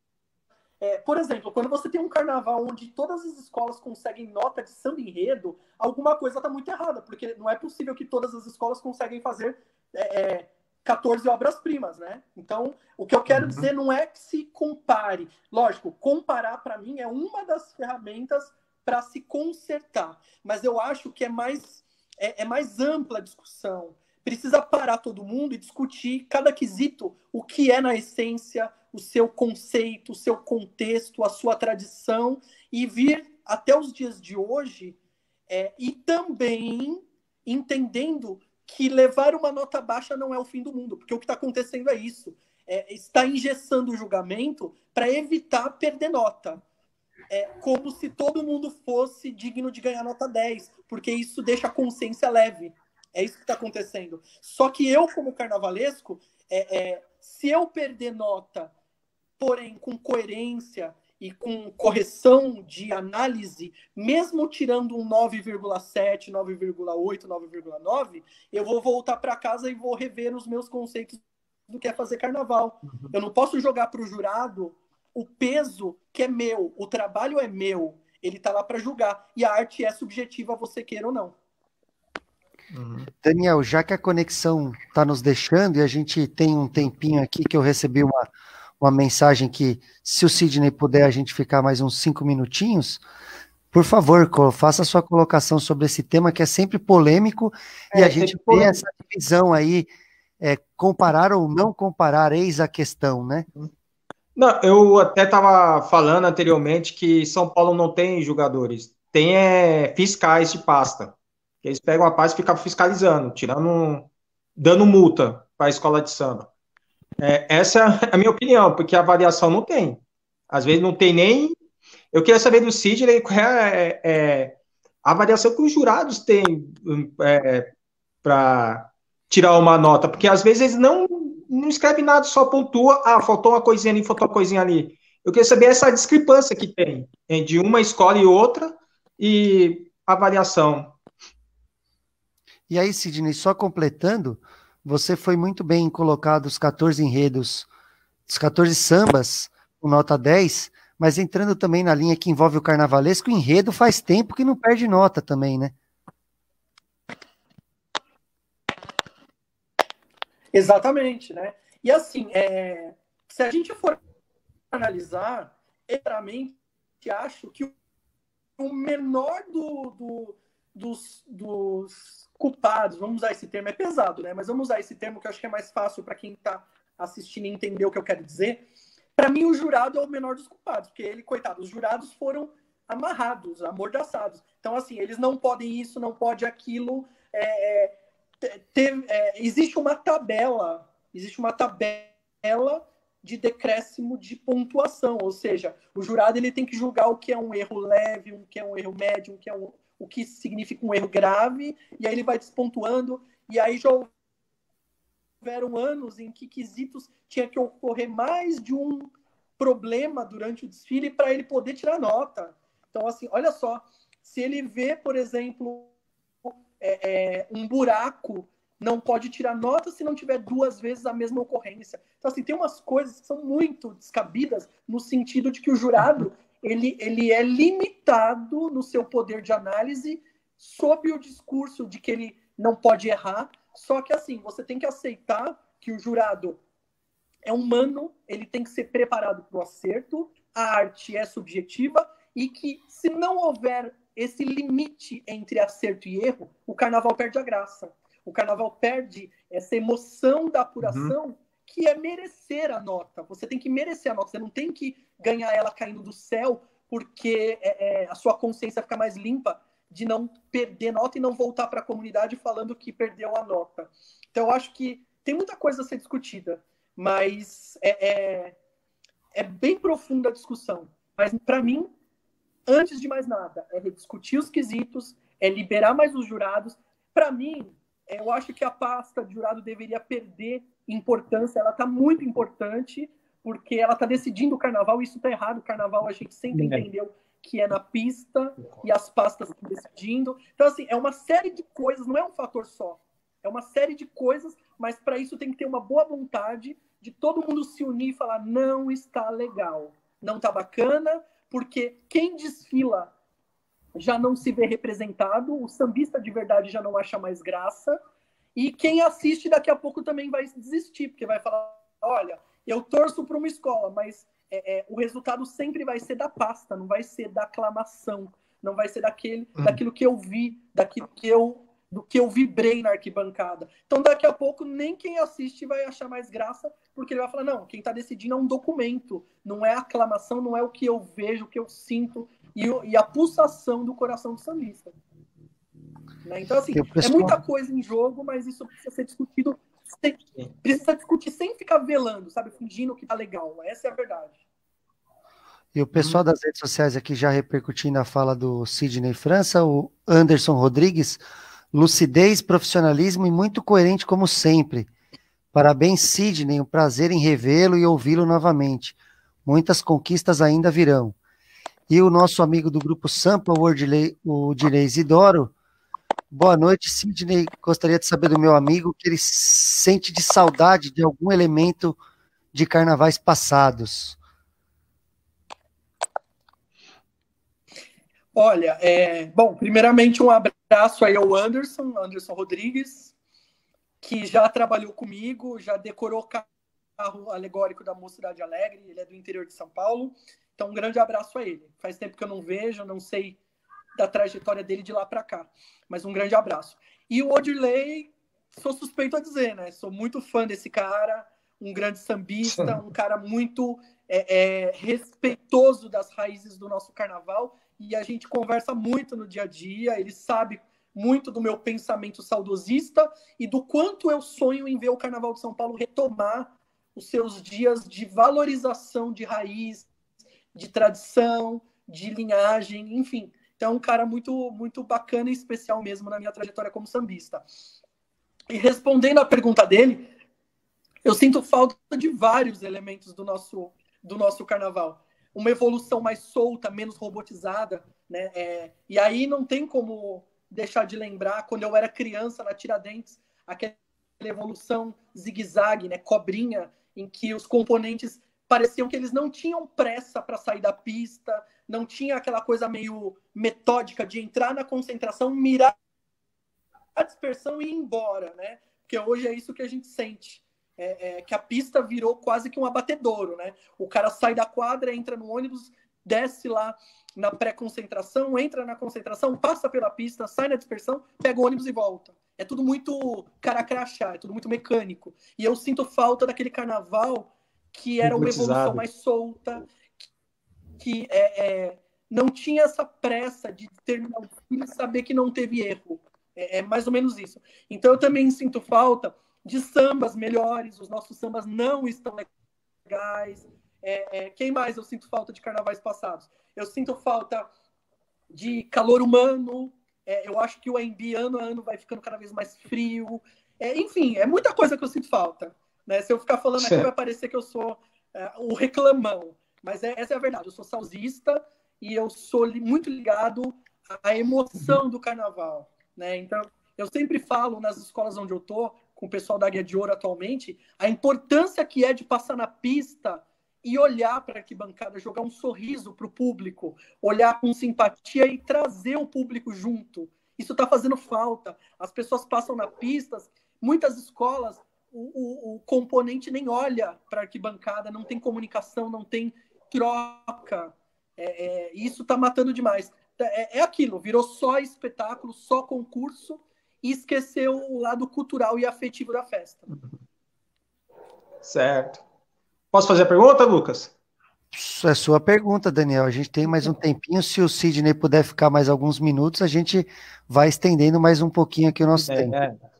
Por exemplo, quando você tem um carnaval onde todas as escolas conseguem nota de samba enredo, alguma coisa está muito errada, porque não é possível que todas as escolas conseguem fazer 14 obras-primas, né? Então, o que eu quero dizer não é que se compare. Lógico, comparar, para mim, é uma das ferramentas para se consertar. Mas eu acho que é mais ampla a discussão. Precisa parar todo mundo e discutir cada quesito, o que é na essência, o seu conceito, o seu contexto, a sua tradição, e vir até os dias de hoje e também entendendo que levar uma nota baixa não é o fim do mundo, porque o que está acontecendo é isso. Está engessando o julgamento para evitar perder nota. Como se todo mundo fosse digno de ganhar nota 10, porque isso deixa a consciência leve. É isso que está acontecendo. Só que eu, como carnavalesco, se eu perder nota, porém com coerência e com correção de análise, mesmo tirando um 9,7, 9,8, 9,9, eu vou voltar para casa e vou rever os meus conceitos do que é fazer carnaval. Eu não posso jogar para o jurado o peso que é meu, o trabalho é meu, ele está lá para julgar, e a arte é subjetiva, você queira ou não. Daniel, já que a conexão está nos deixando e a gente tem um tempinho aqui que eu recebi uma mensagem que, se o Sidney puder, a gente ficar mais uns 5 minutinhos, por favor, faça a sua colocação sobre esse tema que é sempre polêmico e a gente vê essa divisão aí, comparar ou não comparar, eis a questão, né? Não, eu até estava falando anteriormente que São Paulo não tem jogadores, tem fiscais de pasta. Eles pegam a pasta e ficam fiscalizando, dando multa para a escola de samba. Essa é a minha opinião, porque a avaliação não tem. Às vezes não tem nem... Eu queria saber do Sidney qual é a avaliação que os jurados têm para tirar uma nota, porque às vezes eles não escrevem nada, só pontua, faltou uma coisinha ali, faltou uma coisinha ali. Eu queria saber essa discrepância que tem de uma escola e outra e avaliação. E aí, Sidney, só completando, você foi muito bem em colocar dos 14 enredos, dos 14 sambas, com nota 10, mas entrando também na linha que envolve o carnavalesco, o enredo faz tempo que não perde nota também, né? Exatamente, né? E assim, se a gente for analisar, realmente acho que o menor dos culpados, vamos usar esse termo, é pesado, né? Mas vamos usar esse termo que eu acho que é mais fácil para quem está assistindo entender o que eu quero dizer. Para mim, o jurado é o menor dos culpados, porque ele, coitado, os jurados foram amarrados, amordaçados. Então, assim, eles não podem isso, não pode aquilo. Existe uma tabela de decréscimo de pontuação, ou seja, o jurado ele tem que julgar o que é um erro leve, o que é um erro médio, o que significa um erro grave, e aí ele vai despontuando, e aí já houveram anos em que quesitos tinha que ocorrer mais de um problema durante o desfile para ele poder tirar nota. Então, assim, olha só, se ele vê, por exemplo, um buraco, não pode tirar nota se não tiver 2 vezes a mesma ocorrência. Então, assim, tem umas coisas que são muito descabidas no sentido de que o jurado ele é limitado no seu poder de análise sob o discurso de que ele não pode errar. Só que, assim, você tem que aceitar que o jurado é humano, ele tem que ser preparado para o acerto, a arte é subjetiva e que, se não houver esse limite entre acerto e erro, o carnaval perde a graça. O carnaval perde essa emoção da apuração, que é merecer a nota. Você tem que merecer a nota, você não tem que ganhar ela caindo do céu porque a sua consciência fica mais limpa de não perder nota e não voltar para a comunidade falando que perdeu a nota. Então, eu acho que tem muita coisa a ser discutida, mas é bem profunda a discussão. Mas, para mim, antes de mais nada, é rediscutir os quesitos, é liberar mais os jurados. Para mim, eu acho que a pasta de jurado deveria perder importância. Ela está muito importante, porque ela está decidindo o carnaval, e isso está errado. O carnaval a gente sempre entendeu que é na pista, e as pastas estão decidindo. Então, assim, é uma série de coisas, não é um fator só. É uma série de coisas, mas para isso tem que ter uma boa vontade de todo mundo se unir e falar, não está legal, não está bacana, porque quem desfila já não se vê representado, o sambista de verdade já não acha mais graça, e quem assiste daqui a pouco também vai desistir, porque vai falar, olha, eu torço para uma escola, mas o resultado sempre vai ser da pasta, não vai ser da aclamação, não vai ser daquilo que eu vi, do que eu vibrei na arquibancada. Então, daqui a pouco, nem quem assiste vai achar mais graça, porque ele vai falar, não, quem está decidindo é um documento, não é aclamação, não é o que eu vejo, o que eu sinto, e a pulsação do coração do sambista. Né? Então, assim, é muita coisa em jogo, mas isso precisa ser discutido, precisa discutir sem ficar velando, sabe, fingindo que tá legal. Essa é a verdade. E o pessoal das redes sociais aqui já repercutindo a fala do Sidney França, o Anderson Rodrigues, lucidez, profissionalismo e muito coerente como sempre. Parabéns, Sidney, um prazer em revê-lo e ouvi-lo novamente. Muitas conquistas ainda virão. E o nosso amigo do grupo Sampa, o Direi Isidoro, boa noite, Sidney. Gostaria de saber do meu amigo o que ele sente de saudade de algum elemento de carnavais passados. Olha, bom, primeiramente um abraço aí ao Anderson Rodrigues, que já trabalhou comigo, já decorou carro alegórico da Mocidade Alegre, ele é do interior de São Paulo, então um grande abraço a ele. Faz tempo que eu não vejo, não sei da trajetória dele de lá para cá, mas um grande abraço. E o Odirley, sou suspeito a dizer, né? Sou muito fã desse cara, um grande sambista, um cara muito respeitoso das raízes do nosso carnaval, e a gente conversa muito no dia a dia, ele sabe muito do meu pensamento saudosista e do quanto eu sonho em ver o Carnaval de São Paulo retomar os seus dias de valorização de raiz, de tradição, de linhagem, enfim. Então, é um cara muito, muito bacana e especial mesmo na minha trajetória como sambista. E respondendo à pergunta dele, eu sinto falta de vários elementos do nosso carnaval. Uma evolução mais solta, menos robotizada, né? E aí não tem como deixar de lembrar, quando eu era criança na Tiradentes, aquele evolução zigue-zague, né, cobrinha, em que os componentes pareciam que eles não tinham pressa para sair da pista, não tinha aquela coisa meio metódica de entrar na concentração, mirar a dispersão e ir embora, né? Porque hoje é isso que a gente sente. Que a pista virou quase que um abatedouro, né? O cara sai da quadra, entra no ônibus, desce lá na pré-concentração, entra na concentração, passa pela pista, sai na dispersão, pega o ônibus e volta. É tudo muito cara crachá, é tudo muito mecânico. E eu sinto falta daquele carnaval que era uma evolução mais solta, que não tinha essa pressa de terminar o desfile e saber que não teve erro. É mais ou menos isso. Então eu também sinto falta de sambas melhores, os nossos sambas não estão legais. Quem mais eu sinto falta de carnavais passados? Eu sinto falta de calor humano. Eu acho que o AMB ano a ano vai ficando cada vez mais frio. Enfim, é muita coisa que eu sinto falta. Né? Se eu ficar falando aqui, vai parecer que eu sou o reclamão. Mas essa é a verdade. Eu sou saudista e eu sou muito ligado à emoção do carnaval. Né? Então, eu sempre falo nas escolas onde eu estou, com o pessoal da Águia de Ouro atualmente, a importância que é de passar na pista e olhar para a arquibancada, jogar um sorriso para o público, olhar com simpatia e trazer o público junto. Isso está fazendo falta. As pessoas passam na pista, muitas escolas, o componente nem olha para a arquibancada, não tem comunicação, não tem troca. Isso está matando demais. É aquilo, virou só espetáculo, só concurso, e esqueceu o lado cultural e afetivo da festa. Certo. Posso fazer a pergunta, Lucas? É sua pergunta, Daniel. A gente tem mais um tempinho. Se o Sidney puder ficar mais alguns minutos, a gente vai estendendo mais um pouquinho aqui o nosso tempo.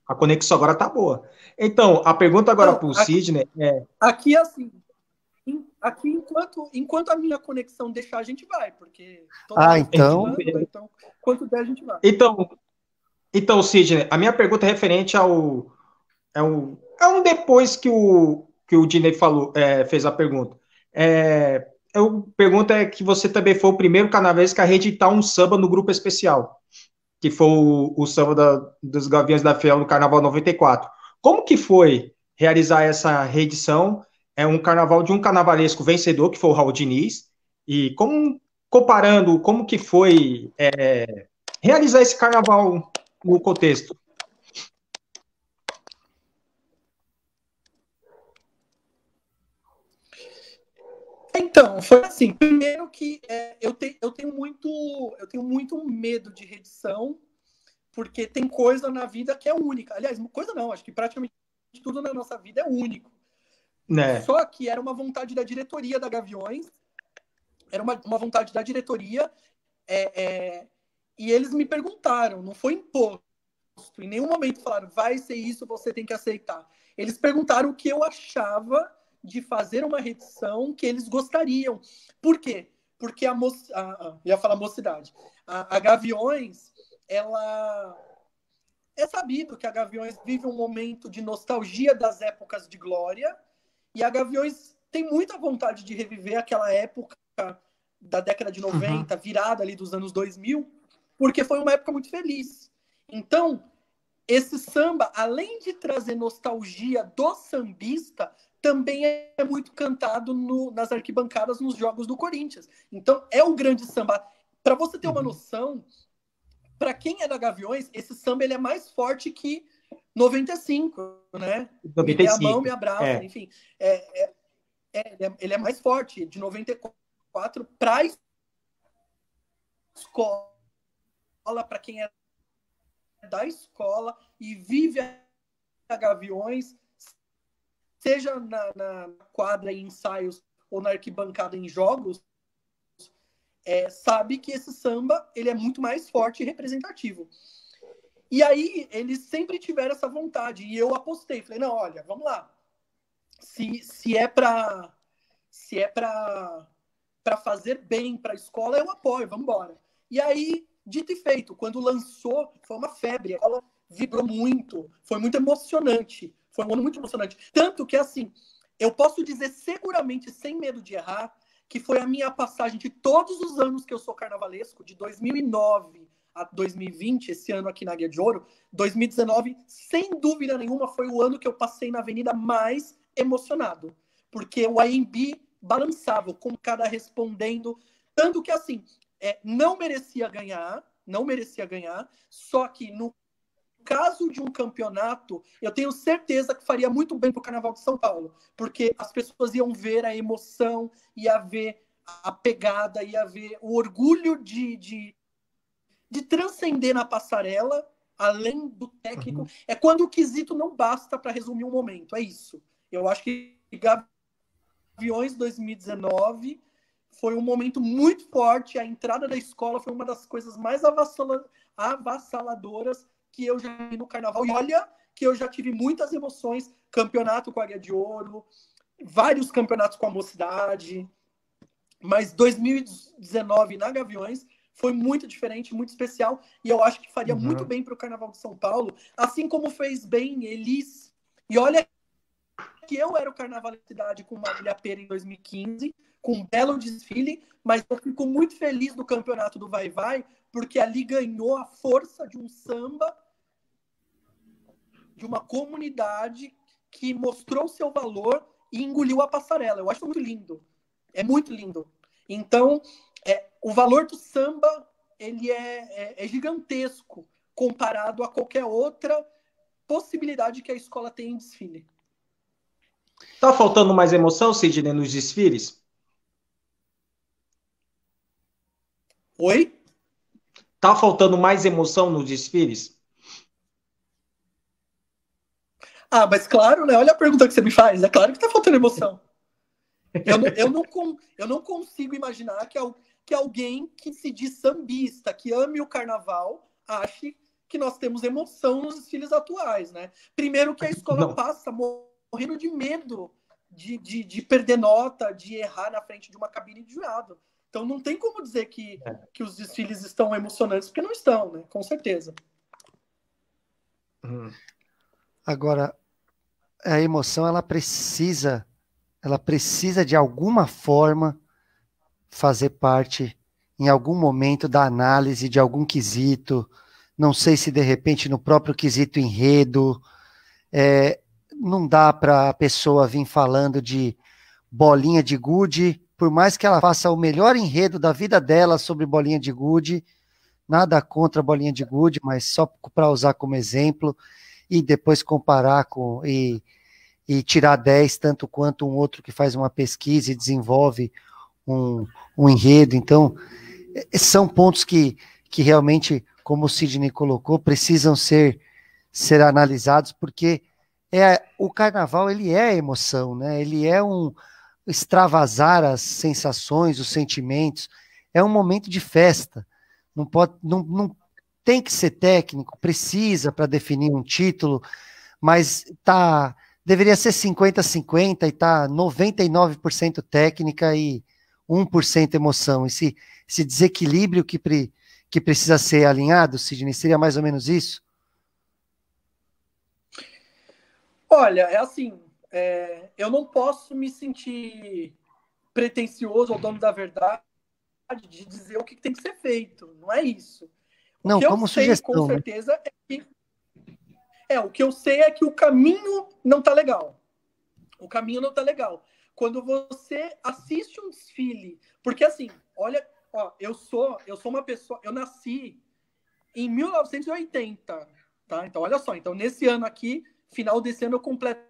A conexão agora tá boa. Então, a pergunta agora para o Sidney é... Aqui, assim, enquanto a minha conexão deixar, a gente vai, porque... Então, enquanto der, a gente vai. Então, Sidney, a minha pergunta é referente ao depois que o Dinei falou, fez a pergunta. Eu pergunto que você também foi o primeiro carnavalesco a reeditar um samba no grupo especial, que foi o samba dos Gaviões da Fiel no Carnaval 94. Como que foi realizar essa reedição? É um carnaval de um carnavalesco vencedor, que foi o Raul Diniz, e comparando como que foi realizar esse carnaval no contexto. Então, foi assim, primeiro que eu tenho muito medo de reedição, porque tem coisa na vida que é única. Aliás, coisa não, acho que praticamente tudo na nossa vida é único. Né? Só que era uma vontade da diretoria da Gaviões, era uma vontade da diretoria, e eles me perguntaram, não foi imposto, em nenhum momento falaram, vai ser isso, você tem que aceitar. Eles perguntaram o que eu achava de fazer uma reedição que eles gostariam. Por quê? Porque ia falar mocidade. A Gaviões, ela... É sabido que a Gaviões vive um momento de nostalgia das épocas de glória, e a Gaviões tem muita vontade de reviver aquela época da década de 90, virada ali dos anos 2000, porque foi uma época muito feliz. Então, esse samba, além de trazer nostalgia do sambista, também é muito cantado nas arquibancadas nos jogos do Corinthians. Então, é um grande samba. Para você ter uma noção, para quem é da Gaviões, esse samba ele é mais forte que 95, né? 95. Me dê a mão, me abraça, enfim. Ele é mais forte, de 94 para escola, para quem é da escola e vive a Gaviões, seja na quadra em ensaios ou na arquibancada em jogos, sabe que esse samba ele é muito mais forte e representativo. E aí, eles sempre tiveram essa vontade. E eu apostei. Falei, não, olha, vamos lá. Se é para fazer bem para a escola, eu apoio, vamos embora. E aí, dito e feito, quando lançou, foi uma febre. A escola vibrou muito. Foi muito emocionante. Foi um ano muito emocionante. Tanto que, assim, eu posso dizer seguramente, sem medo de errar, que foi a minha passagem de todos os anos que eu sou carnavalesco, de 2009 a 2020, esse ano aqui na Águia de Ouro, 2019, sem dúvida nenhuma, foi o ano que eu passei na avenida mais emocionado. Porque o AMB balançava, com cada respondendo. Tanto que, assim, não merecia ganhar, só que no caso de um campeonato, eu tenho certeza que faria muito bem para o Carnaval de São Paulo, porque as pessoas iam ver a emoção, ia ver a pegada, ia ver o orgulho de transcender na passarela, além do técnico. É quando o quesito não basta para resumir um momento, é isso. Eu acho que Gaviões 2019 foi um momento muito forte, a entrada da escola foi uma das coisas mais avassaladoras que eu já vi no Carnaval. E olha que eu já tive muitas emoções, campeonato com a Águia de Ouro, vários campeonatos com a Mocidade, mas 2019 na Gaviões foi muito diferente, muito especial, e eu acho que faria muito bem para o Carnaval de São Paulo, assim como fez bem Elis. E olha que eu era o Carnaval da cidade com Marília Pera em 2015, com um belo desfile, mas eu fico muito feliz do campeonato do Vai Vai, porque ali ganhou a força de um samba, de uma comunidade que mostrou seu valor e engoliu a passarela. Eu acho muito lindo. É muito lindo. Então, o valor do samba ele é gigantesco comparado a qualquer outra possibilidade que a escola tem em desfile. Tá faltando mais emoção, Sidney, nos desfiles? Oi? Tá faltando mais emoção nos desfiles? Ah, mas claro, né? Olha a pergunta que você me faz. É claro que tá faltando emoção. Eu não consigo imaginar que alguém que se diz sambista, que ame o carnaval, ache que nós temos emoção nos desfiles atuais, né? Primeiro que a escola passa morrendo de medo de perder nota, de errar na frente de uma cabine de jurado. Então não tem como dizer que os desfiles estão emocionantes, porque não estão, né? Com certeza. Agora, a emoção, ela precisa de alguma forma fazer parte em algum momento da análise de algum quesito. Não sei se de repente no próprio quesito enredo, não dá para a pessoa vir falando de bolinha de gude, por mais que ela faça o melhor enredo da vida dela sobre bolinha de gude, nada contra bolinha de gude, mas só para usar como exemplo, e depois comparar com e tirar 10, tanto quanto um outro que faz uma pesquisa e desenvolve um enredo. Então, são pontos que realmente, como o Sidney colocou, precisam ser analisados, porque o carnaval, ele é emoção, né? Ele é extravasar as sensações, os sentimentos, é um momento de festa, não tem que ser técnico, precisa para definir um título, mas deveria ser 50-50 e tá 99% técnica e 1% emoção. Esse desequilíbrio que precisa ser alinhado, Sidney, seria mais ou menos isso? Olha, é assim, eu não posso me sentir pretencioso ou dono da verdade de dizer o que tem que ser feito, não é isso. O não, que eu como sei sugestão, com certeza o que eu sei é que o caminho não tá legal. O caminho não tá legal. Quando você assiste um desfile, porque assim, olha, eu sou uma pessoa, eu nasci em 1980, tá? Então olha só, então nesse ano aqui, final desse ano eu completo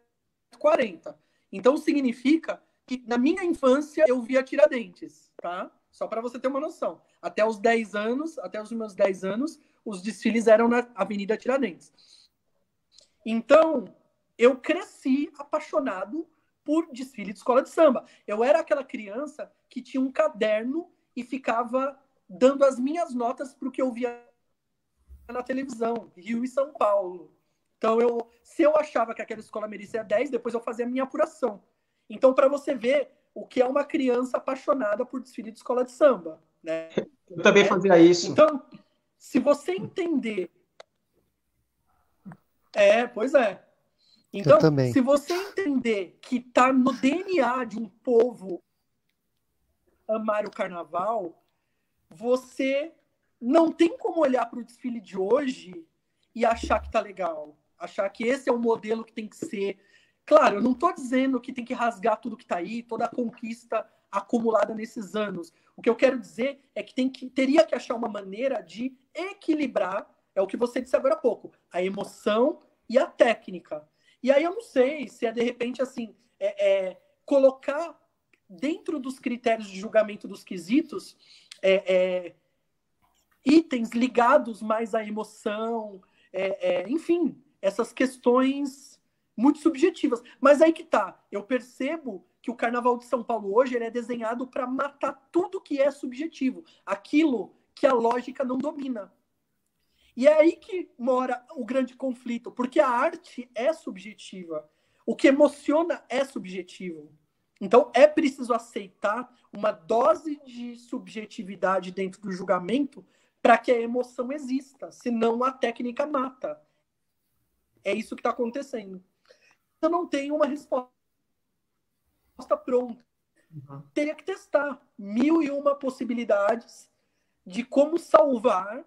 40. Então significa que na minha infância eu via Tiradentes, tá? Só para você ter uma noção. Até os meus 10 anos, os desfiles eram na Avenida Tiradentes. Então, eu cresci apaixonado por desfile de escola de samba. Eu era aquela criança que tinha um caderno e ficava dando as minhas notas para o que eu via na televisão, Rio e São Paulo. Então, se eu achava que aquela escola merecia 10, depois eu fazia a minha apuração. Então, para você ver o que é uma criança apaixonada por desfile de escola de samba, né? Eu também fazia isso. Então, se você entender... pois é. Então, se você entender que está no DNA de um povo amar o carnaval, você não tem como olhar para o desfile de hoje e achar que tá legal, achar que esse é o modelo que tem que ser. Claro, eu não estou dizendo que tem que rasgar tudo que está aí, toda a conquista acumulada nesses anos. O que eu quero dizer é que, teria que achar uma maneira de equilibrar, é o que você disse agora há pouco, a emoção e a técnica. E aí eu não sei se é, de repente, assim, colocar dentro dos critérios de julgamento dos quesitos itens ligados mais à emoção, enfim, essas questões muito subjetivas. Mas aí que tá, eu percebo que o Carnaval de São Paulo hoje ele é desenhado para matar tudo que é subjetivo, aquilo que a lógica não domina. E é aí que mora o grande conflito, porque a arte é subjetiva. O que emociona é subjetivo. Então, é preciso aceitar uma dose de subjetividade dentro do julgamento para que a emoção exista, senão a técnica mata. É isso que está acontecendo. Eu não tenho uma resposta pronta. Teria que testar 1001 possibilidades de como salvar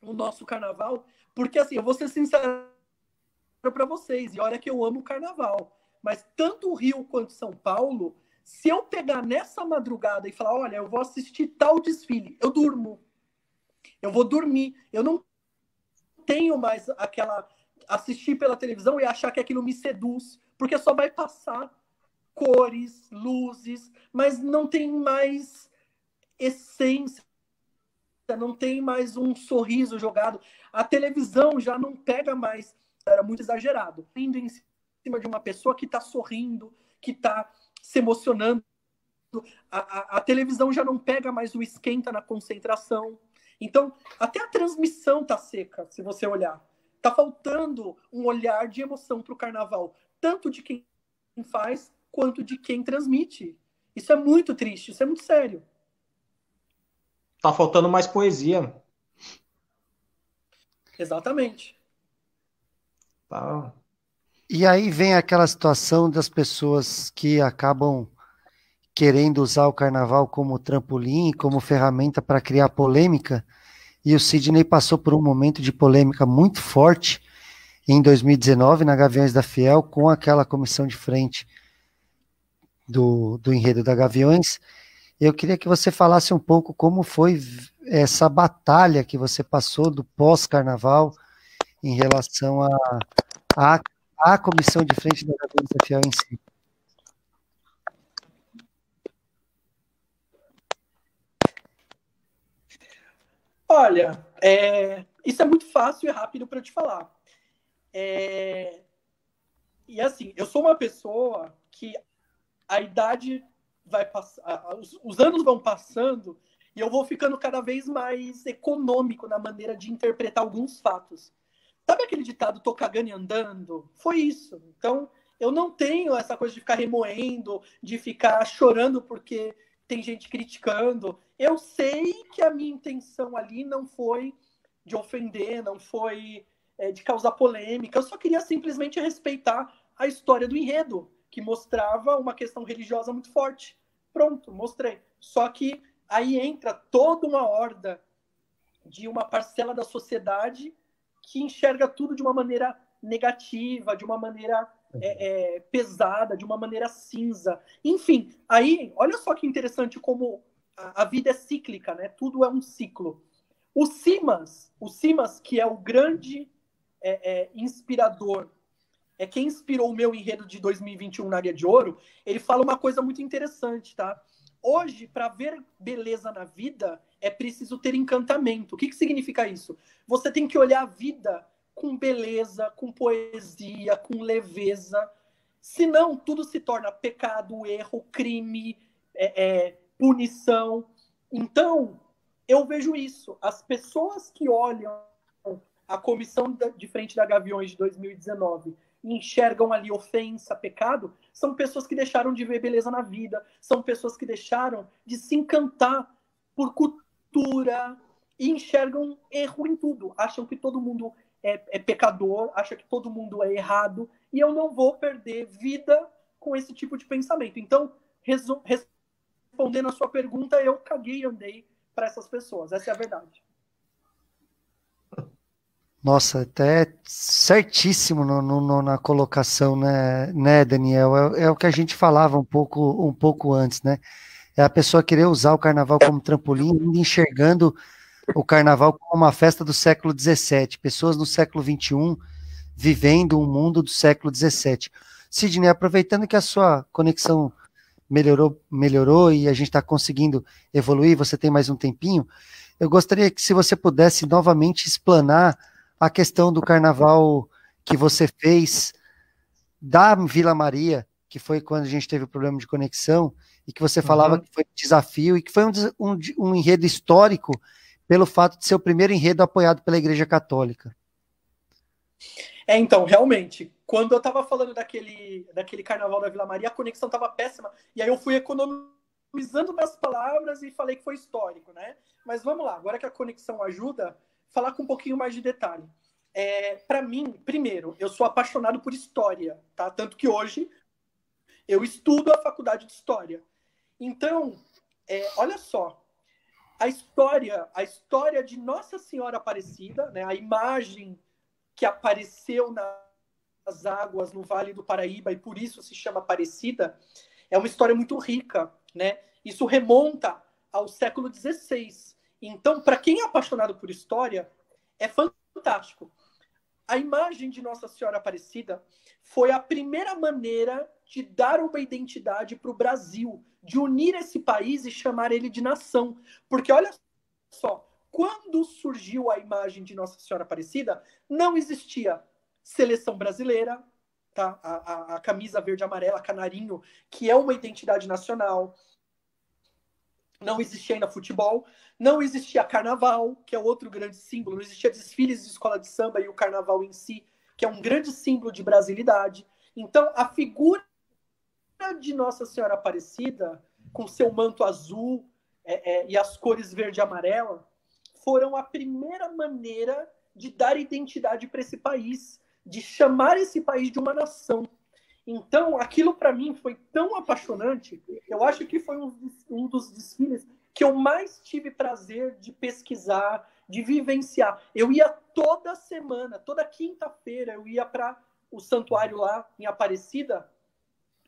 o nosso carnaval, porque assim, eu vou ser sincero para vocês, e olha que eu amo o carnaval, mas tanto o Rio quanto São Paulo, se eu pegar nessa madrugada e falar, olha, eu vou assistir tal desfile, eu durmo. Eu vou dormir. Eu não tenho mais aquela assistir pela televisão e achar que aquilo me seduz, porque só vai passar cores, luzes, mas não tem mais essência, não tem mais um sorriso jogado. A televisão já não pega mais, era muito exagerado, indo em cima de uma pessoa que está sorrindo, que está se emocionando. A televisão já não pega mais o esquenta na concentração. Então, até a transmissão tá seca, se você olhar. Tá faltando um olhar de emoção para o carnaval, tanto de quem faz quanto de quem transmite. Isso é muito triste, isso é muito sério. Tá faltando mais poesia. Exatamente. Tá. E aí vem aquela situação das pessoas que acabam querendo usar o carnaval como trampolim, como ferramenta para criar polêmica. E o Sidney passou por um momento de polêmica muito forte em 2019, na Gaviões da Fiel, com aquela comissão de frente do enredo da Gaviões. Eu queria que você falasse um pouco como foi essa batalha que você passou do pós-carnaval em relação à comissão de frente da Gaviões da Fiel em si. Olha, isso é muito fácil e rápido para eu te falar. E assim, eu sou uma pessoa que a idade vai passar, os anos vão passando e eu vou ficando cada vez mais econômico na maneira de interpretar alguns fatos. Sabe aquele ditado, tô cagando e andando? Foi isso. Então, eu não tenho essa coisa de ficar remoendo, de ficar chorando porque tem gente criticando. Eu sei que a minha intenção ali não foi de ofender, não foi de causar polêmica. Eu só queria simplesmente respeitar a história do enredo, que mostrava uma questão religiosa muito forte. Pronto, mostrei. Só que aí entra toda uma horda de uma parcela da sociedade que enxerga tudo de uma maneira negativa, de uma maneira pesada, de uma maneira cinza. Enfim, aí, olha só que interessante como a vida é cíclica, né? Tudo é um ciclo. O Simas, que é o grande inspirador, quem inspirou o meu enredo de 2021 na Área de Ouro, ele fala uma coisa muito interessante, tá? Hoje, para ver beleza na vida, é preciso ter encantamento. O que significa isso? Você tem que olhar a vida com beleza, com poesia, com leveza. Senão, tudo se torna pecado, erro, crime, punição. Então, eu vejo isso. As pessoas que olham a comissão de frente da Gaviões de 2019 e enxergam ali ofensa, pecado, são pessoas que deixaram de ver beleza na vida, são pessoas que deixaram de se encantar por cultura e enxergam erro em tudo. Acham que todo mundo é pecador, acham que todo mundo é errado, e eu não vou perder vida com esse tipo de pensamento. Então, respondendo a sua pergunta, eu caguei e andei para essas pessoas. Essa é a verdade. Nossa, até certíssimo na colocação, né, Daniel? É o que a gente falava um pouco antes, né? É a pessoa querer usar o carnaval como trampolim, ainda enxergando o carnaval como uma festa do século XVII. Pessoas no século XXI vivendo um mundo do século XVII. Sidney, aproveitando que a sua conexão melhorou e a gente está conseguindo evoluir, você tem mais um tempinho, eu gostaria que, se você pudesse novamente explanar a questão do carnaval que você fez da Vila Maria, que foi quando a gente teve o problema de conexão, e que você falava que foi um desafio, e que foi um enredo histórico pelo fato de ser o primeiro enredo apoiado pela Igreja Católica. Então, realmente, quando eu estava falando daquele carnaval da Vila Maria, a conexão estava péssima, e aí eu fui economizando minhas palavras e falei que foi histórico, né? Mas vamos lá, agora que a conexão ajuda, falar com um pouquinho mais de detalhe. Para mim, primeiro, eu sou apaixonado por história, tá? Tanto que hoje eu estudo a faculdade de história. Então, olha só, a história de Nossa Senhora Aparecida, né? A imagem que apareceu nas águas no Vale do Paraíba e por isso se chama Aparecida, é uma história muito rica, né? Isso remonta ao século XVI. Então, para quem é apaixonado por história, é fantástico. A imagem de Nossa Senhora Aparecida foi a primeira maneira de dar uma identidade para o Brasil, de unir esse país e chamar ele de nação. Porque olha só, quando surgiu a imagem de Nossa Senhora Aparecida, não existia seleção brasileira, tá? A camisa verde e amarela, canarinho, que é uma identidade nacional. Não existia ainda futebol, não existia carnaval, que é outro grande símbolo, não existia desfiles de escola de samba e o carnaval em si, que é um grande símbolo de brasilidade. Então, a figura de Nossa Senhora Aparecida, com seu manto azul e as cores verde e amarela, foram a primeira maneira de dar identidade para esse país, de chamar esse país de uma nação. Então, aquilo para mim foi tão apaixonante, eu acho que foi um dos desfiles que eu mais tive prazer de pesquisar, de vivenciar. Eu ia toda semana, toda quinta-feira, eu ia para o santuário lá em Aparecida.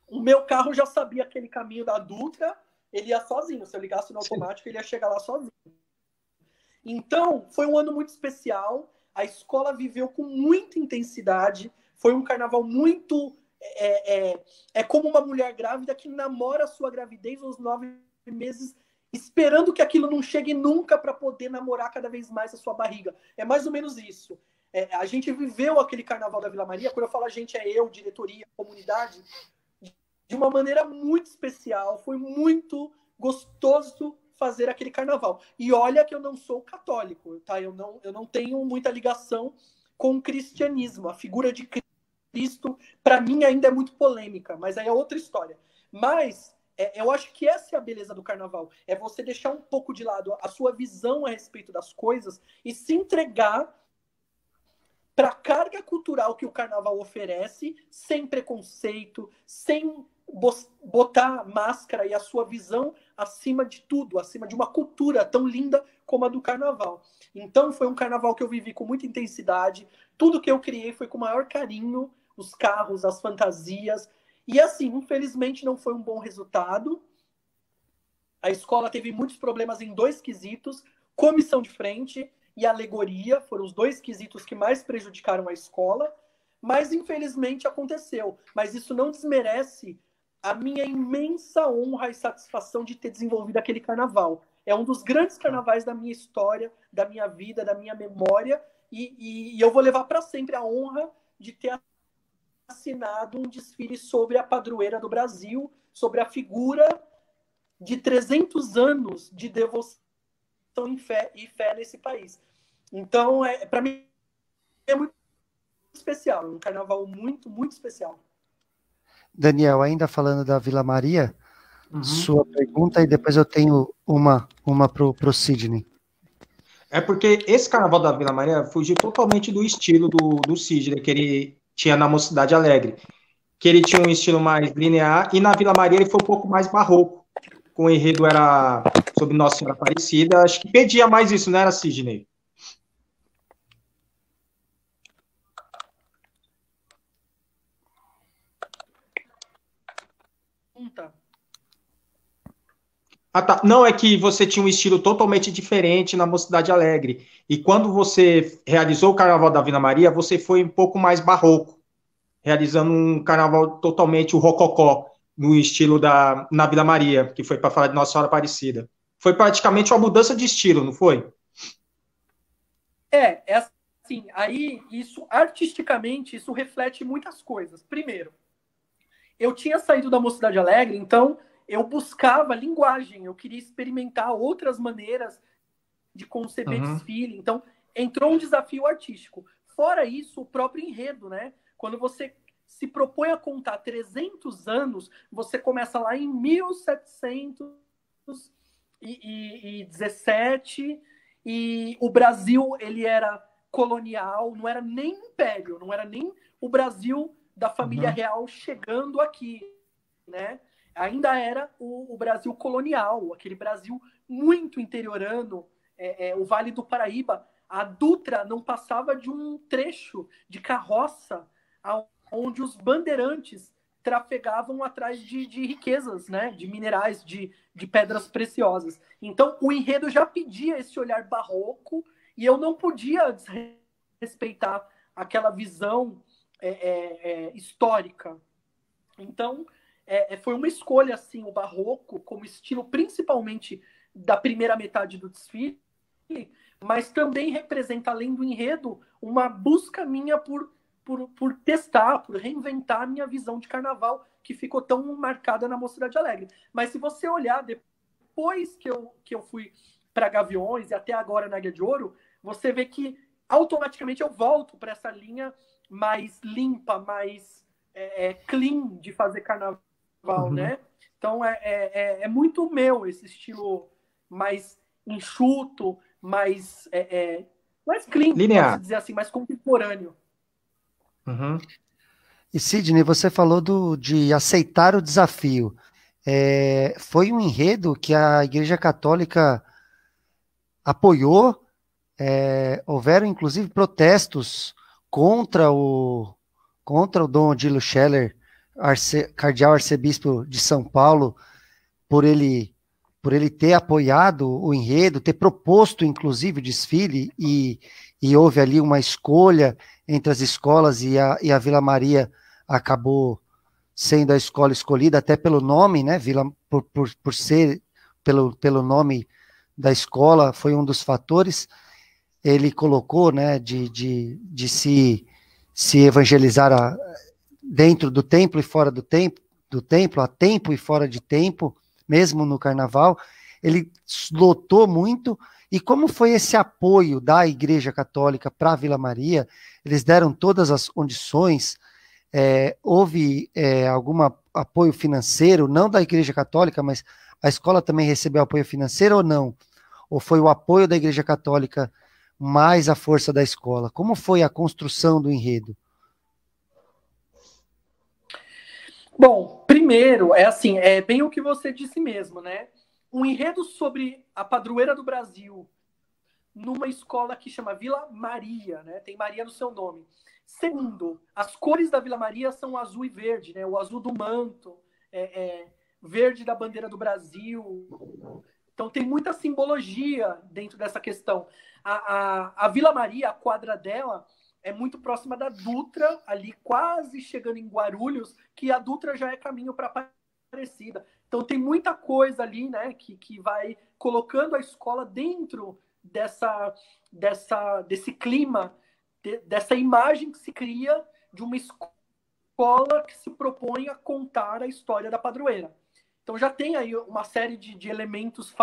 O meu carro já sabia aquele caminho da Dutra, ele ia sozinho. Se eu ligasse no automático, ele ia chegar lá sozinho. Então, foi um ano muito especial. A escola viveu com muita intensidade. Foi um carnaval muito... É como uma mulher grávida que namora a sua gravidez aos 9 meses, esperando que aquilo não chegue nunca para poder namorar cada vez mais a sua barriga. É mais ou menos isso. A gente viveu aquele carnaval da Vila Maria, quando eu falo a gente, é eu, diretoria, comunidade, de uma maneira muito especial. Foi muito gostoso fazer aquele carnaval. E olha que eu não sou católico, tá? Eu não tenho muita ligação com o cristianismo. A figura de Cristo, para mim, ainda é muito polêmica, mas aí é outra história. Mas eu acho que essa é a beleza do carnaval. É você deixar um pouco de lado a sua visão a respeito das coisas e se entregar para a carga cultural que o carnaval oferece, sem preconceito, sem botar máscara e a sua visão acima de tudo, acima de uma cultura tão linda como a do carnaval. Então, foi um carnaval que eu vivi com muita intensidade. Tudo que eu criei foi com o maior carinho, os carros, as fantasias. E assim, infelizmente, não foi um bom resultado. A escola teve muitos problemas em 2 quesitos: comissão de frente e alegoria. Foram os 2 quesitos que mais prejudicaram a escola. Mas, infelizmente, aconteceu. Mas isso não desmerece a minha imensa honra e satisfação de ter desenvolvido aquele carnaval. É um dos grandes carnavais da minha história, da minha vida, da minha memória. E eu vou levar para sempre a honra de ter assinado um desfile sobre a padroeira do Brasil, sobre a figura de 300 anos de devoção e fé nesse país. Então, para mim, é muito especial, um carnaval muito, muito especial. Daniel, ainda falando da Vila Maria, sua pergunta, e depois eu tenho uma pro Sidney. É porque esse carnaval da Vila Maria fugiu totalmente do estilo do Sidney, que ele tinha na Mocidade Alegre, que ele tinha um estilo mais linear, e na Vila Maria ele foi um pouco mais barroco. que o enredo era sobre Nossa Senhora Aparecida, acho que pedia mais isso, não era, Sidney? Ah, tá. Não, é que você tinha um estilo totalmente diferente na Mocidade Alegre. E quando você realizou o Carnaval da Vila Maria, você foi um pouco mais barroco, realizando um carnaval totalmente o rococó, no estilo na Vila Maria, que foi para falar de Nossa Senhora Aparecida. Foi praticamente uma mudança de estilo, não foi? É assim, aí isso, artisticamente, isso reflete muitas coisas. Primeiro, eu tinha saído da Mocidade Alegre, então eu buscava linguagem, eu queria experimentar outras maneiras de conceber desfile. Então, entrou um desafio artístico. Fora isso, o próprio enredo, né? Quando você se propõe a contar 300 anos, você começa lá em 1717 e o Brasil, ele era colonial, não era nem império, não era nem o Brasil da família real chegando aqui, né? Ainda era o Brasil colonial, aquele Brasil muito interiorano, o Vale do Paraíba. A Dutra não passava de um trecho de carroça onde os bandeirantes trafegavam atrás de riquezas, né? De minerais, de pedras preciosas. Então, o enredo já pedia esse olhar barroco e eu não podia desrespeitar aquela visão histórica. Então, foi uma escolha, assim, o barroco como estilo, principalmente da primeira metade do desfile, mas também representa, além do enredo, uma busca minha por testar, por reinventar a minha visão de carnaval, que ficou tão marcada na Mocidade Alegre. Mas se você olhar, depois que eu fui para Gaviões e até agora na Águia de Ouro, você vê que automaticamente eu volto para essa linha mais limpa, mais clean de fazer carnaval, né? Então é muito meu esse estilo mais enxuto, mais clean, Linear. pode-se dizer assim, mais contemporâneo. E Sidney, você falou de aceitar o desafio. Foi um enredo que a Igreja Católica apoiou, houveram inclusive protestos contra o Dom Odilo Scheller, cardeal arcebispo de São Paulo, por ele ter apoiado o enredo, ter proposto inclusive o desfile, e houve ali uma escolha entre as escolas, e a Vila Maria acabou sendo a escola escolhida até pelo nome, né? Por ser pelo nome da escola, foi um dos fatores. Ele colocou, né, de se evangelizar dentro do templo e fora do templo, a tempo e fora de tempo, mesmo no carnaval. Ele lotou muito. E como foi esse apoio da Igreja Católica para a Vila Maria? Eles deram todas as condições. Houve algum apoio financeiro, não da Igreja Católica, mas a escola também recebeu apoio financeiro ou não? Ou foi o apoio da Igreja Católica mais a força da escola? Como foi a construção do enredo? Bom, primeiro, assim, é bem o que você disse mesmo, né? Um enredo sobre a padroeira do Brasil numa escola que chama Vila Maria, né? Tem Maria no seu nome. Segundo, as cores da Vila Maria são azul e verde, né? O azul do manto, verde da bandeira do Brasil. Então tem muita simbologia dentro dessa questão. A Vila Maria, a quadra dela, é muito próxima da Dutra, ali quase chegando em Guarulhos, que a Dutra já é caminho para Aparecida. Então tem muita coisa ali, né, que vai colocando a escola dentro desse clima, dessa imagem que se cria de uma escola que se propõe a contar a história da padroeira. Então já tem aí uma série de elementos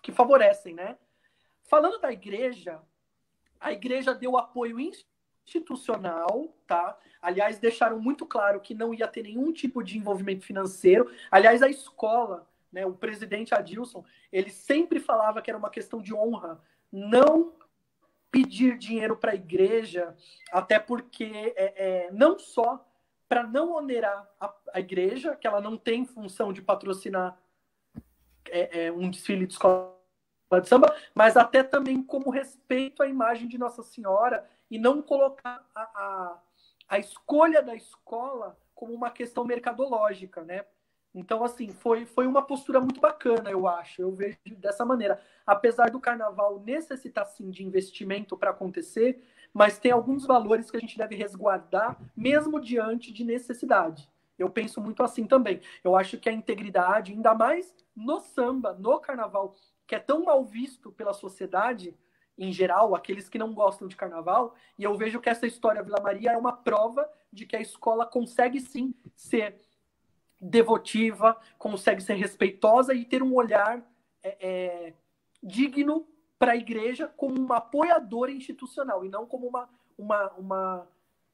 que favorecem, né? Falando da igreja, a igreja deu apoio institucional, tá? Aliás, deixaram muito claro que não ia ter nenhum tipo de envolvimento financeiro. Aliás, a escola, né, o presidente Adilson, ele sempre falava que era uma questão de honra não pedir dinheiro para a igreja, até porque não só para não onerar a igreja, que ela não tem função de patrocinar um desfile de escola de samba, mas até também como respeito à imagem de Nossa Senhora e não colocar a escolha da escola como uma questão mercadológica, né? Então, assim, foi uma postura muito bacana, eu acho. Eu vejo dessa maneira. Apesar do carnaval necessitar, sim, de investimento para acontecer, mas tem alguns valores que a gente deve resguardar, mesmo diante de necessidade. Eu penso muito assim também. Eu acho que a integridade, ainda mais no samba, no carnaval, que é tão mal visto pela sociedade, em geral, aqueles que não gostam de carnaval, e eu vejo que essa história Vila Maria é uma prova de que a escola consegue, sim, ser devotiva, consegue ser respeitosa e ter um olhar digno para a igreja como uma apoiadora institucional e não como uma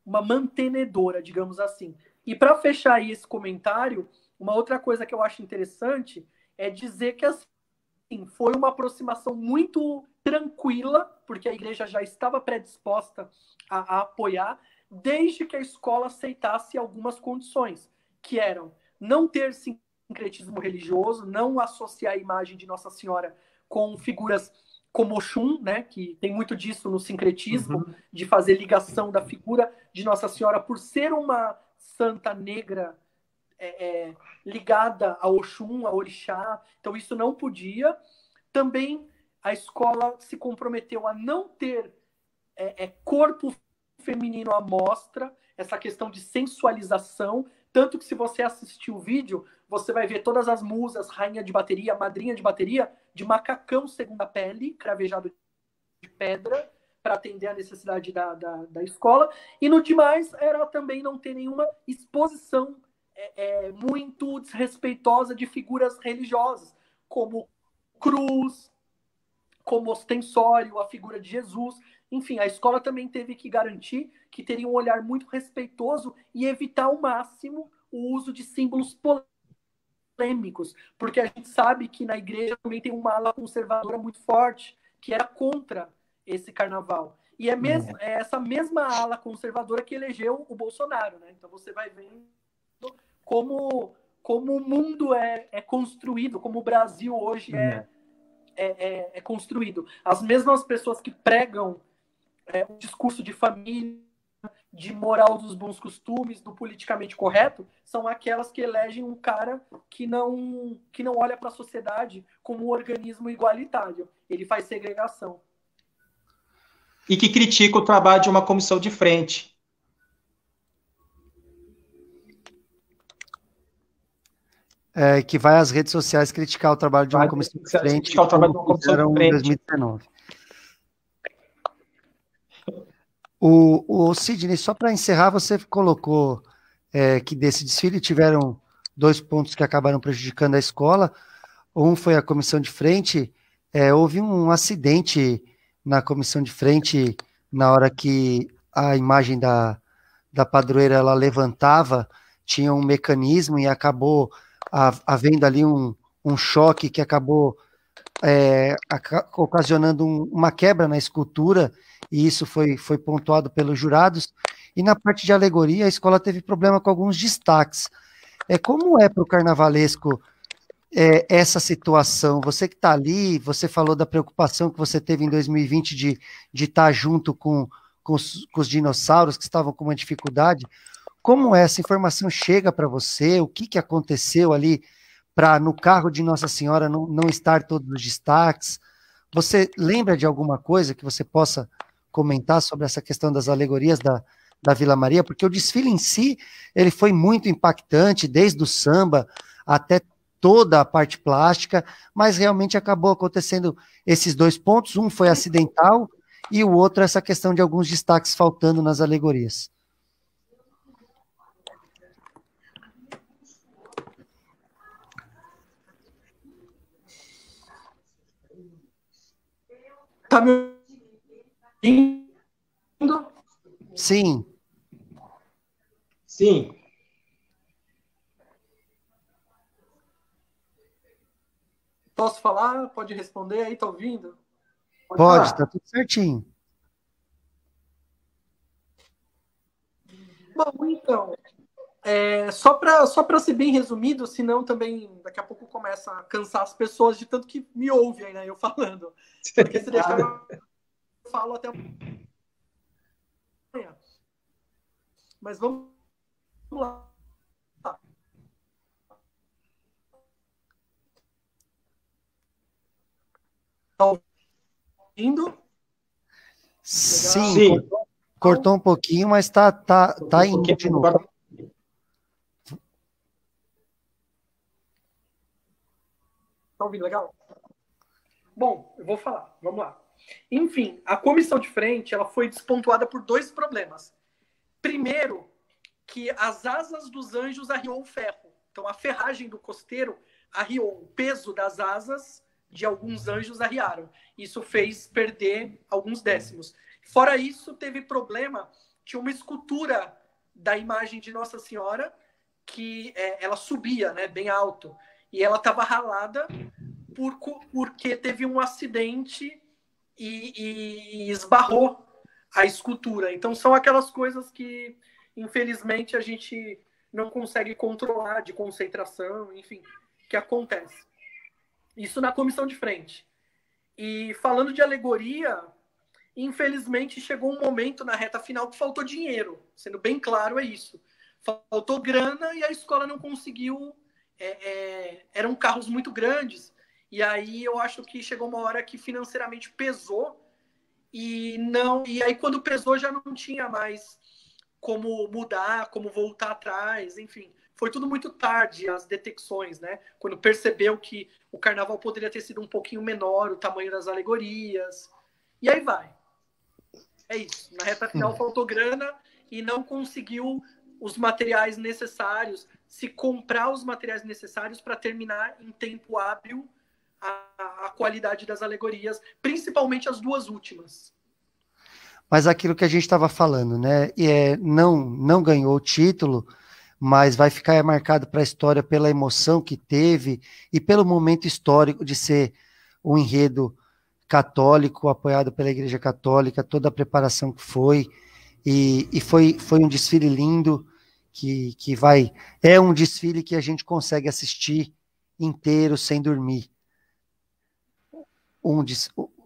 mantenedora, digamos assim. E para fechar aí esse comentário, uma outra coisa que eu acho interessante é dizer que assim, foi uma aproximação muito tranquila, porque a igreja já estava predisposta a apoiar, desde que a escola aceitasse algumas condições, que eram não ter sincretismo religioso, não associar a imagem de Nossa Senhora com figuras como Oxum, né, que tem muito disso no sincretismo, de fazer ligação da figura de Nossa Senhora por ser uma santa negra ligada a Oxum, a Orixá. Então isso não podia. Também a escola se comprometeu a não ter corpo feminino à mostra, essa questão de sensualização, tanto que se você assistir o vídeo, você vai ver todas as musas, rainha de bateria, madrinha de bateria, de macacão segunda pele, cravejado de pedra, para atender a necessidade da escola. E no demais, era também não ter nenhuma exposição muito desrespeitosa de figuras religiosas, como cruz, como ostensório, a figura de Jesus. Enfim, a escola também teve que garantir que teria um olhar muito respeitoso e evitar ao máximo o uso de símbolos polêmicos, porque a gente sabe que na igreja também tem uma ala conservadora muito forte, que era contra esse carnaval. E é essa mesma ala conservadora que elegeu o Bolsonaro, né? Então você vai vendo como o mundo é construído, como o Brasil hoje é construído. As mesmas pessoas que pregam o discurso de família, de moral dos bons costumes, do politicamente correto, são aquelas que elegem um cara que não olha para a sociedade como um organismo igualitário. Ele faz segregação. E que critica o trabalho de uma comissão de frente. Que vai às redes sociais criticar o trabalho de uma comissão de frente. Criticar o trabalho de uma comissão de frente. Em 2019. O Sidney, só para encerrar, você colocou que desse desfile tiveram 2 pontos que acabaram prejudicando a escola. Um foi a comissão de frente. Houve um acidente na comissão de frente na hora que a imagem da padroeira ela levantava, tinha um mecanismo e acabou havendo ali um choque que acabou ocasionando uma quebra na escultura, e isso foi pontuado pelos jurados. E na parte de alegoria, a escola teve problema com alguns destaques. Como é para o carnavalesco essa situação? Você que está ali, você falou da preocupação que você teve em 2020 de estar junto com os dinossauros que estavam com uma dificuldade. Como essa informação chega para você? O que aconteceu ali para no carro de Nossa Senhora não estar todos os destaques? Você lembra de alguma coisa que você possa comentar sobre essa questão das alegorias da Vila Maria? Porque o desfile em si, ele foi muito impactante, desde o samba até toda a parte plástica, mas realmente acabou acontecendo esses 2 pontos, um foi acidental e o outro essa questão de alguns destaques faltando nas alegorias. Tá me ouvindo? Sim. Sim. Posso falar? Pode responder aí? Tá ouvindo? Pode, tá tudo certinho. Bom, então, Só para ser bem resumido, senão também daqui a pouco começa a cansar as pessoas de tanto que me ouvem, né, eu falando. Porque se deixar eu falo até amanhã. Mas vamos lá. Tá ouvindo? Sim, Sim. cortou um pouquinho, mas tá indo de novo. Tá ouvindo legal? Bom, eu vou falar, vamos lá. Enfim, a comissão de frente ela foi despontuada por 2 problemas. Primeiro, que as asas dos anjos arriou o ferro. Então, a ferragem do costeiro arriou. O peso das asas de alguns anjos arriaram. Isso fez perder alguns décimos. Fora isso, teve problema. Tinha uma escultura da imagem de Nossa Senhora que ela subia, né, bem alto. E ela estava ralada porque teve um acidente e esbarrou a escultura. Então, são aquelas coisas que, infelizmente, a gente não consegue controlar, de concentração, enfim, que acontece. Isso na comissão de frente. E falando de alegoria, infelizmente chegou um momento na reta final que faltou dinheiro. Sendo bem claro, é isso. Faltou grana e a escola não conseguiu. Eram carros muito grandes. E aí eu acho que chegou uma hora que financeiramente pesou. E aí quando pesou já não tinha mais como mudar, como voltar atrás, enfim. Foi tudo muito tarde, as detecções, né? Quando percebeu que o carnaval poderia ter sido um pouquinho menor, o tamanho das alegorias. E aí vai. É isso. Na reta final faltou grana e não conseguiu os materiais necessários, se comprar os materiais necessários para terminar em tempo hábil a qualidade das alegorias, principalmente as 2 últimas. Mas aquilo que a gente estava falando, né? Não ganhou o título, mas vai ficar marcado para a história pela emoção que teve e pelo momento histórico de ser um enredo católico, apoiado pela Igreja Católica, toda a preparação que foi. E foi um desfile lindo, é um desfile que a gente consegue assistir inteiro sem dormir.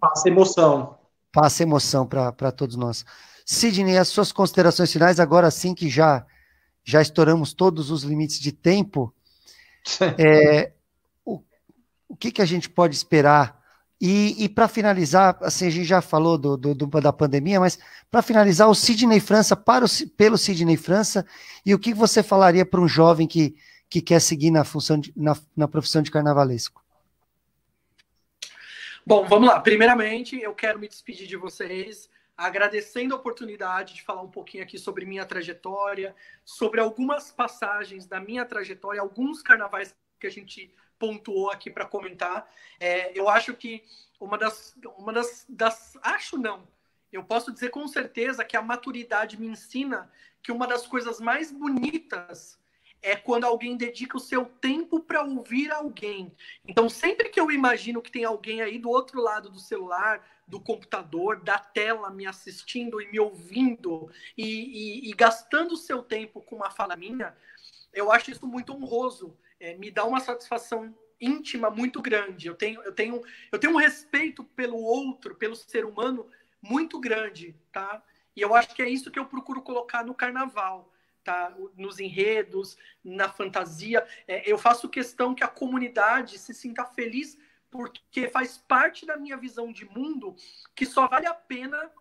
Passa emoção. Passa emoção para todos nós. Sidney, as suas considerações finais, agora sim que já estouramos todos os limites de tempo, o que a gente pode esperar? E para finalizar, assim, a gente já falou da pandemia, mas para finalizar, o Sidney França, pelo Sidney França, e o que você falaria para um jovem que quer seguir na profissão de carnavalesco? Bom, vamos lá. Primeiramente, eu quero me despedir de vocês, agradecendo a oportunidade de falar um pouquinho aqui sobre minha trajetória, sobre algumas passagens da minha trajetória, alguns carnavais que a gente pontuou aqui para comentar. Eu acho que eu posso dizer com certeza que a maturidade me ensina que uma das coisas mais bonitas é quando alguém dedica o seu tempo para ouvir alguém. Então, sempre que eu imagino que tem alguém aí do outro lado do celular, do computador, da tela, me assistindo e me ouvindo e gastando o seu tempo com uma fala minha, eu acho isso muito honroso. Me dá uma satisfação íntima muito grande. Eu tenho um respeito pelo outro, pelo ser humano, muito grande, tá? E eu acho que é isso que eu procuro colocar no carnaval. Tá? Nos enredos, na fantasia. Eu faço questão que a comunidade se sinta feliz porque faz parte da minha visão de mundo que só vale a pena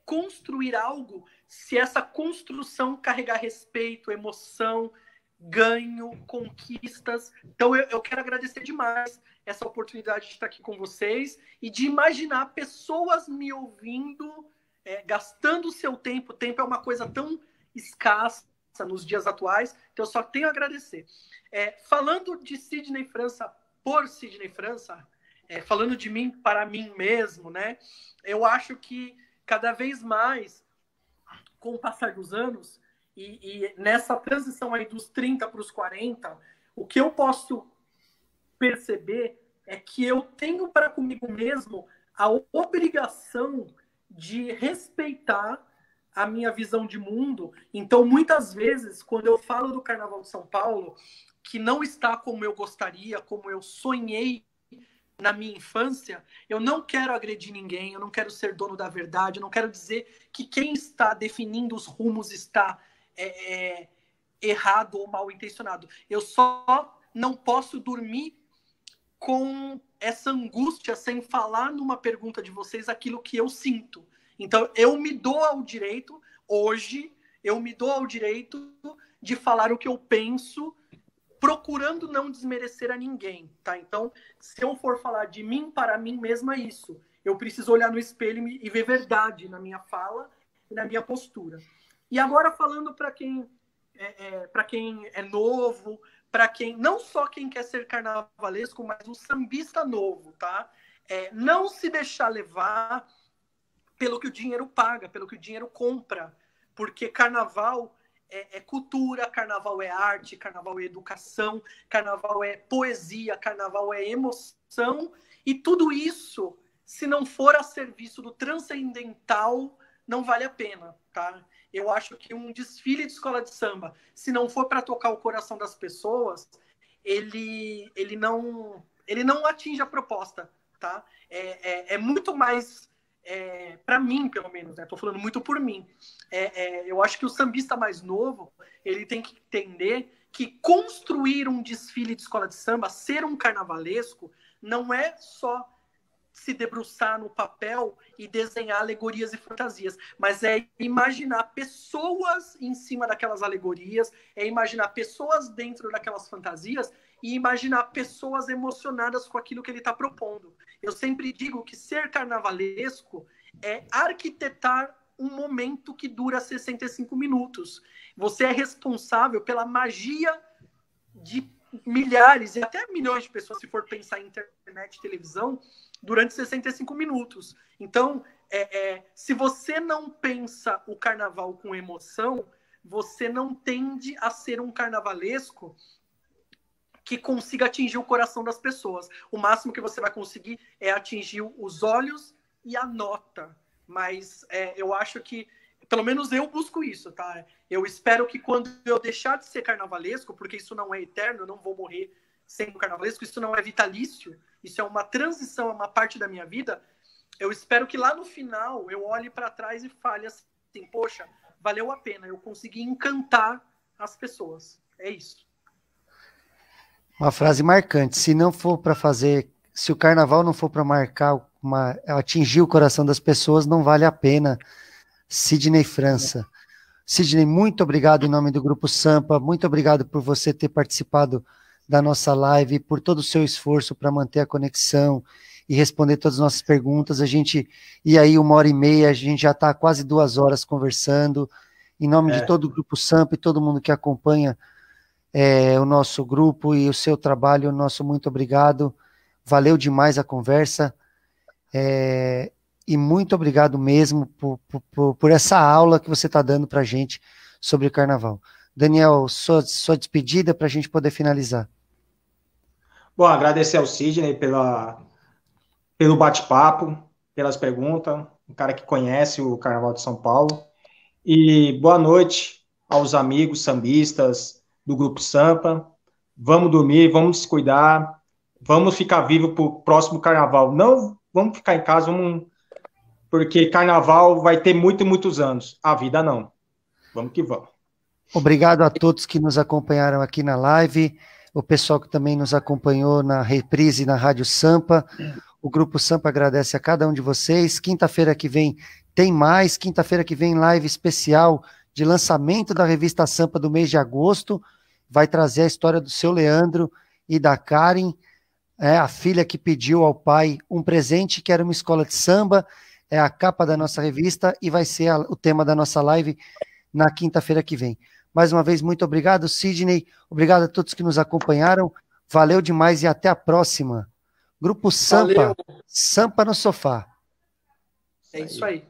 construir algo se essa construção carregar respeito, emoção, ganho, conquistas. Então eu quero agradecer demais essa oportunidade de estar aqui com vocês e de imaginar pessoas me ouvindo, gastando o seu tempo. O tempo é uma coisa tão escassa nos dias atuais, então eu só tenho a agradecer. Falando de Sidney França por Sidney França, falando de mim para mim mesmo, né? Eu acho que cada vez mais, com o passar dos anos, e nessa transição aí dos 30 para os 40, o que eu posso perceber é que eu tenho para comigo mesmo a obrigação de respeitar a minha visão de mundo. Então, muitas vezes, quando eu falo do Carnaval de São Paulo, que não está como eu gostaria, como eu sonhei na minha infância, eu não quero agredir ninguém, eu não quero ser dono da verdade, eu não quero dizer que quem está definindo os rumos está errado ou mal intencionado. Eu só não posso dormir com essa angústia sem falar numa pergunta de vocês aquilo que eu sinto. Então, eu me dou ao direito, hoje, eu me dou ao direito de falar o que eu penso, procurando não desmerecer a ninguém, tá? Então, se eu for falar de mim para mim mesma, é isso. Eu preciso olhar no espelho e ver verdade na minha fala e na minha postura. E agora falando para quem é novo, para quem, não só quem quer ser carnavalesco, mas um sambista novo, tá? Não se deixar levar pelo que o dinheiro paga, pelo que o dinheiro compra, porque carnaval é cultura, carnaval é arte, carnaval é educação, carnaval é poesia, carnaval é emoção, e tudo isso, se não for a serviço do transcendental, não vale a pena, tá? Eu acho que um desfile de escola de samba, se não for para tocar o coração das pessoas, ele não atinge a proposta, tá? É muito mais... para mim, pelo menos, né? Tô falando muito por mim. Eu acho que o sambista mais novo, ele tem que entender que construir um desfile de escola de samba, ser um carnavalesco, não é só se debruçar no papel e desenhar alegorias e fantasias, mas é imaginar pessoas em cima daquelas alegorias, é imaginar pessoas dentro daquelas fantasias e imaginar pessoas emocionadas com aquilo que ele está propondo. Eu sempre digo que ser carnavalesco é arquitetar um momento que dura 65 minutos. Você é responsável pela magia de milhares e até milhões de pessoas, se for pensar em internet e televisão, durante 65 minutos. Então, se você não pensa o carnaval com emoção, você não tende a ser um carnavalesco que consiga atingir o coração das pessoas. O máximo que você vai conseguir é atingir os olhos e a nota. Mas eu acho que, pelo menos eu busco isso, tá? Eu espero que quando eu deixar de ser carnavalesco, porque isso não é eterno, eu não vou morrer sendo carnavalesco, isso não é vitalício, isso é uma transição, é uma parte da minha vida, eu espero que lá no final eu olhe para trás e fale assim, poxa, valeu a pena, eu consegui encantar as pessoas. É isso. Uma frase marcante, se o carnaval não for para marcar, atingir o coração das pessoas, não vale a pena. Sidney França. Sidney, muito obrigado em nome do Grupo Sampa, muito obrigado por você ter participado da nossa live, por todo o seu esforço para manter a conexão e responder todas as nossas perguntas. E aí 1h30, a gente já está quase 2 horas conversando, em nome de todo o Grupo Sampa e todo mundo que acompanha o nosso grupo e o seu trabalho, nosso muito obrigado, valeu demais a conversa, e muito obrigado mesmo por essa aula que você está dando para a gente sobre o Carnaval. Daniel, sua despedida para a gente poder finalizar. Bom, agradecer ao Sidney pelo bate-papo, pelas perguntas, um cara que conhece o Carnaval de São Paulo. E boa noite aos amigos sambistas do Grupo Sampa. Vamos dormir, vamos se cuidar, vamos ficar vivos para o próximo Carnaval. Não vamos ficar em casa, porque Carnaval vai ter muitos anos. A vida não. Vamos que vamos. Obrigado a todos que nos acompanharam aqui na live, o pessoal que também nos acompanhou na reprise na Rádio Sampa. O Grupo Sampa agradece a cada um de vocês. Quinta-feira que vem tem mais. Quinta-feira que vem, live especial de lançamento da revista Sampa do mês de agosto. Vai trazer a história do seu Leandro e da Karen, a filha que pediu ao pai um presente, que era uma escola de samba. É a capa da nossa revista e vai ser o tema da nossa live na quinta-feira que vem. Mais uma vez, muito obrigado, Sidney. Obrigado a todos que nos acompanharam. Valeu demais e até a próxima. Grupo Sampa, Sampa no Sofá. É isso aí.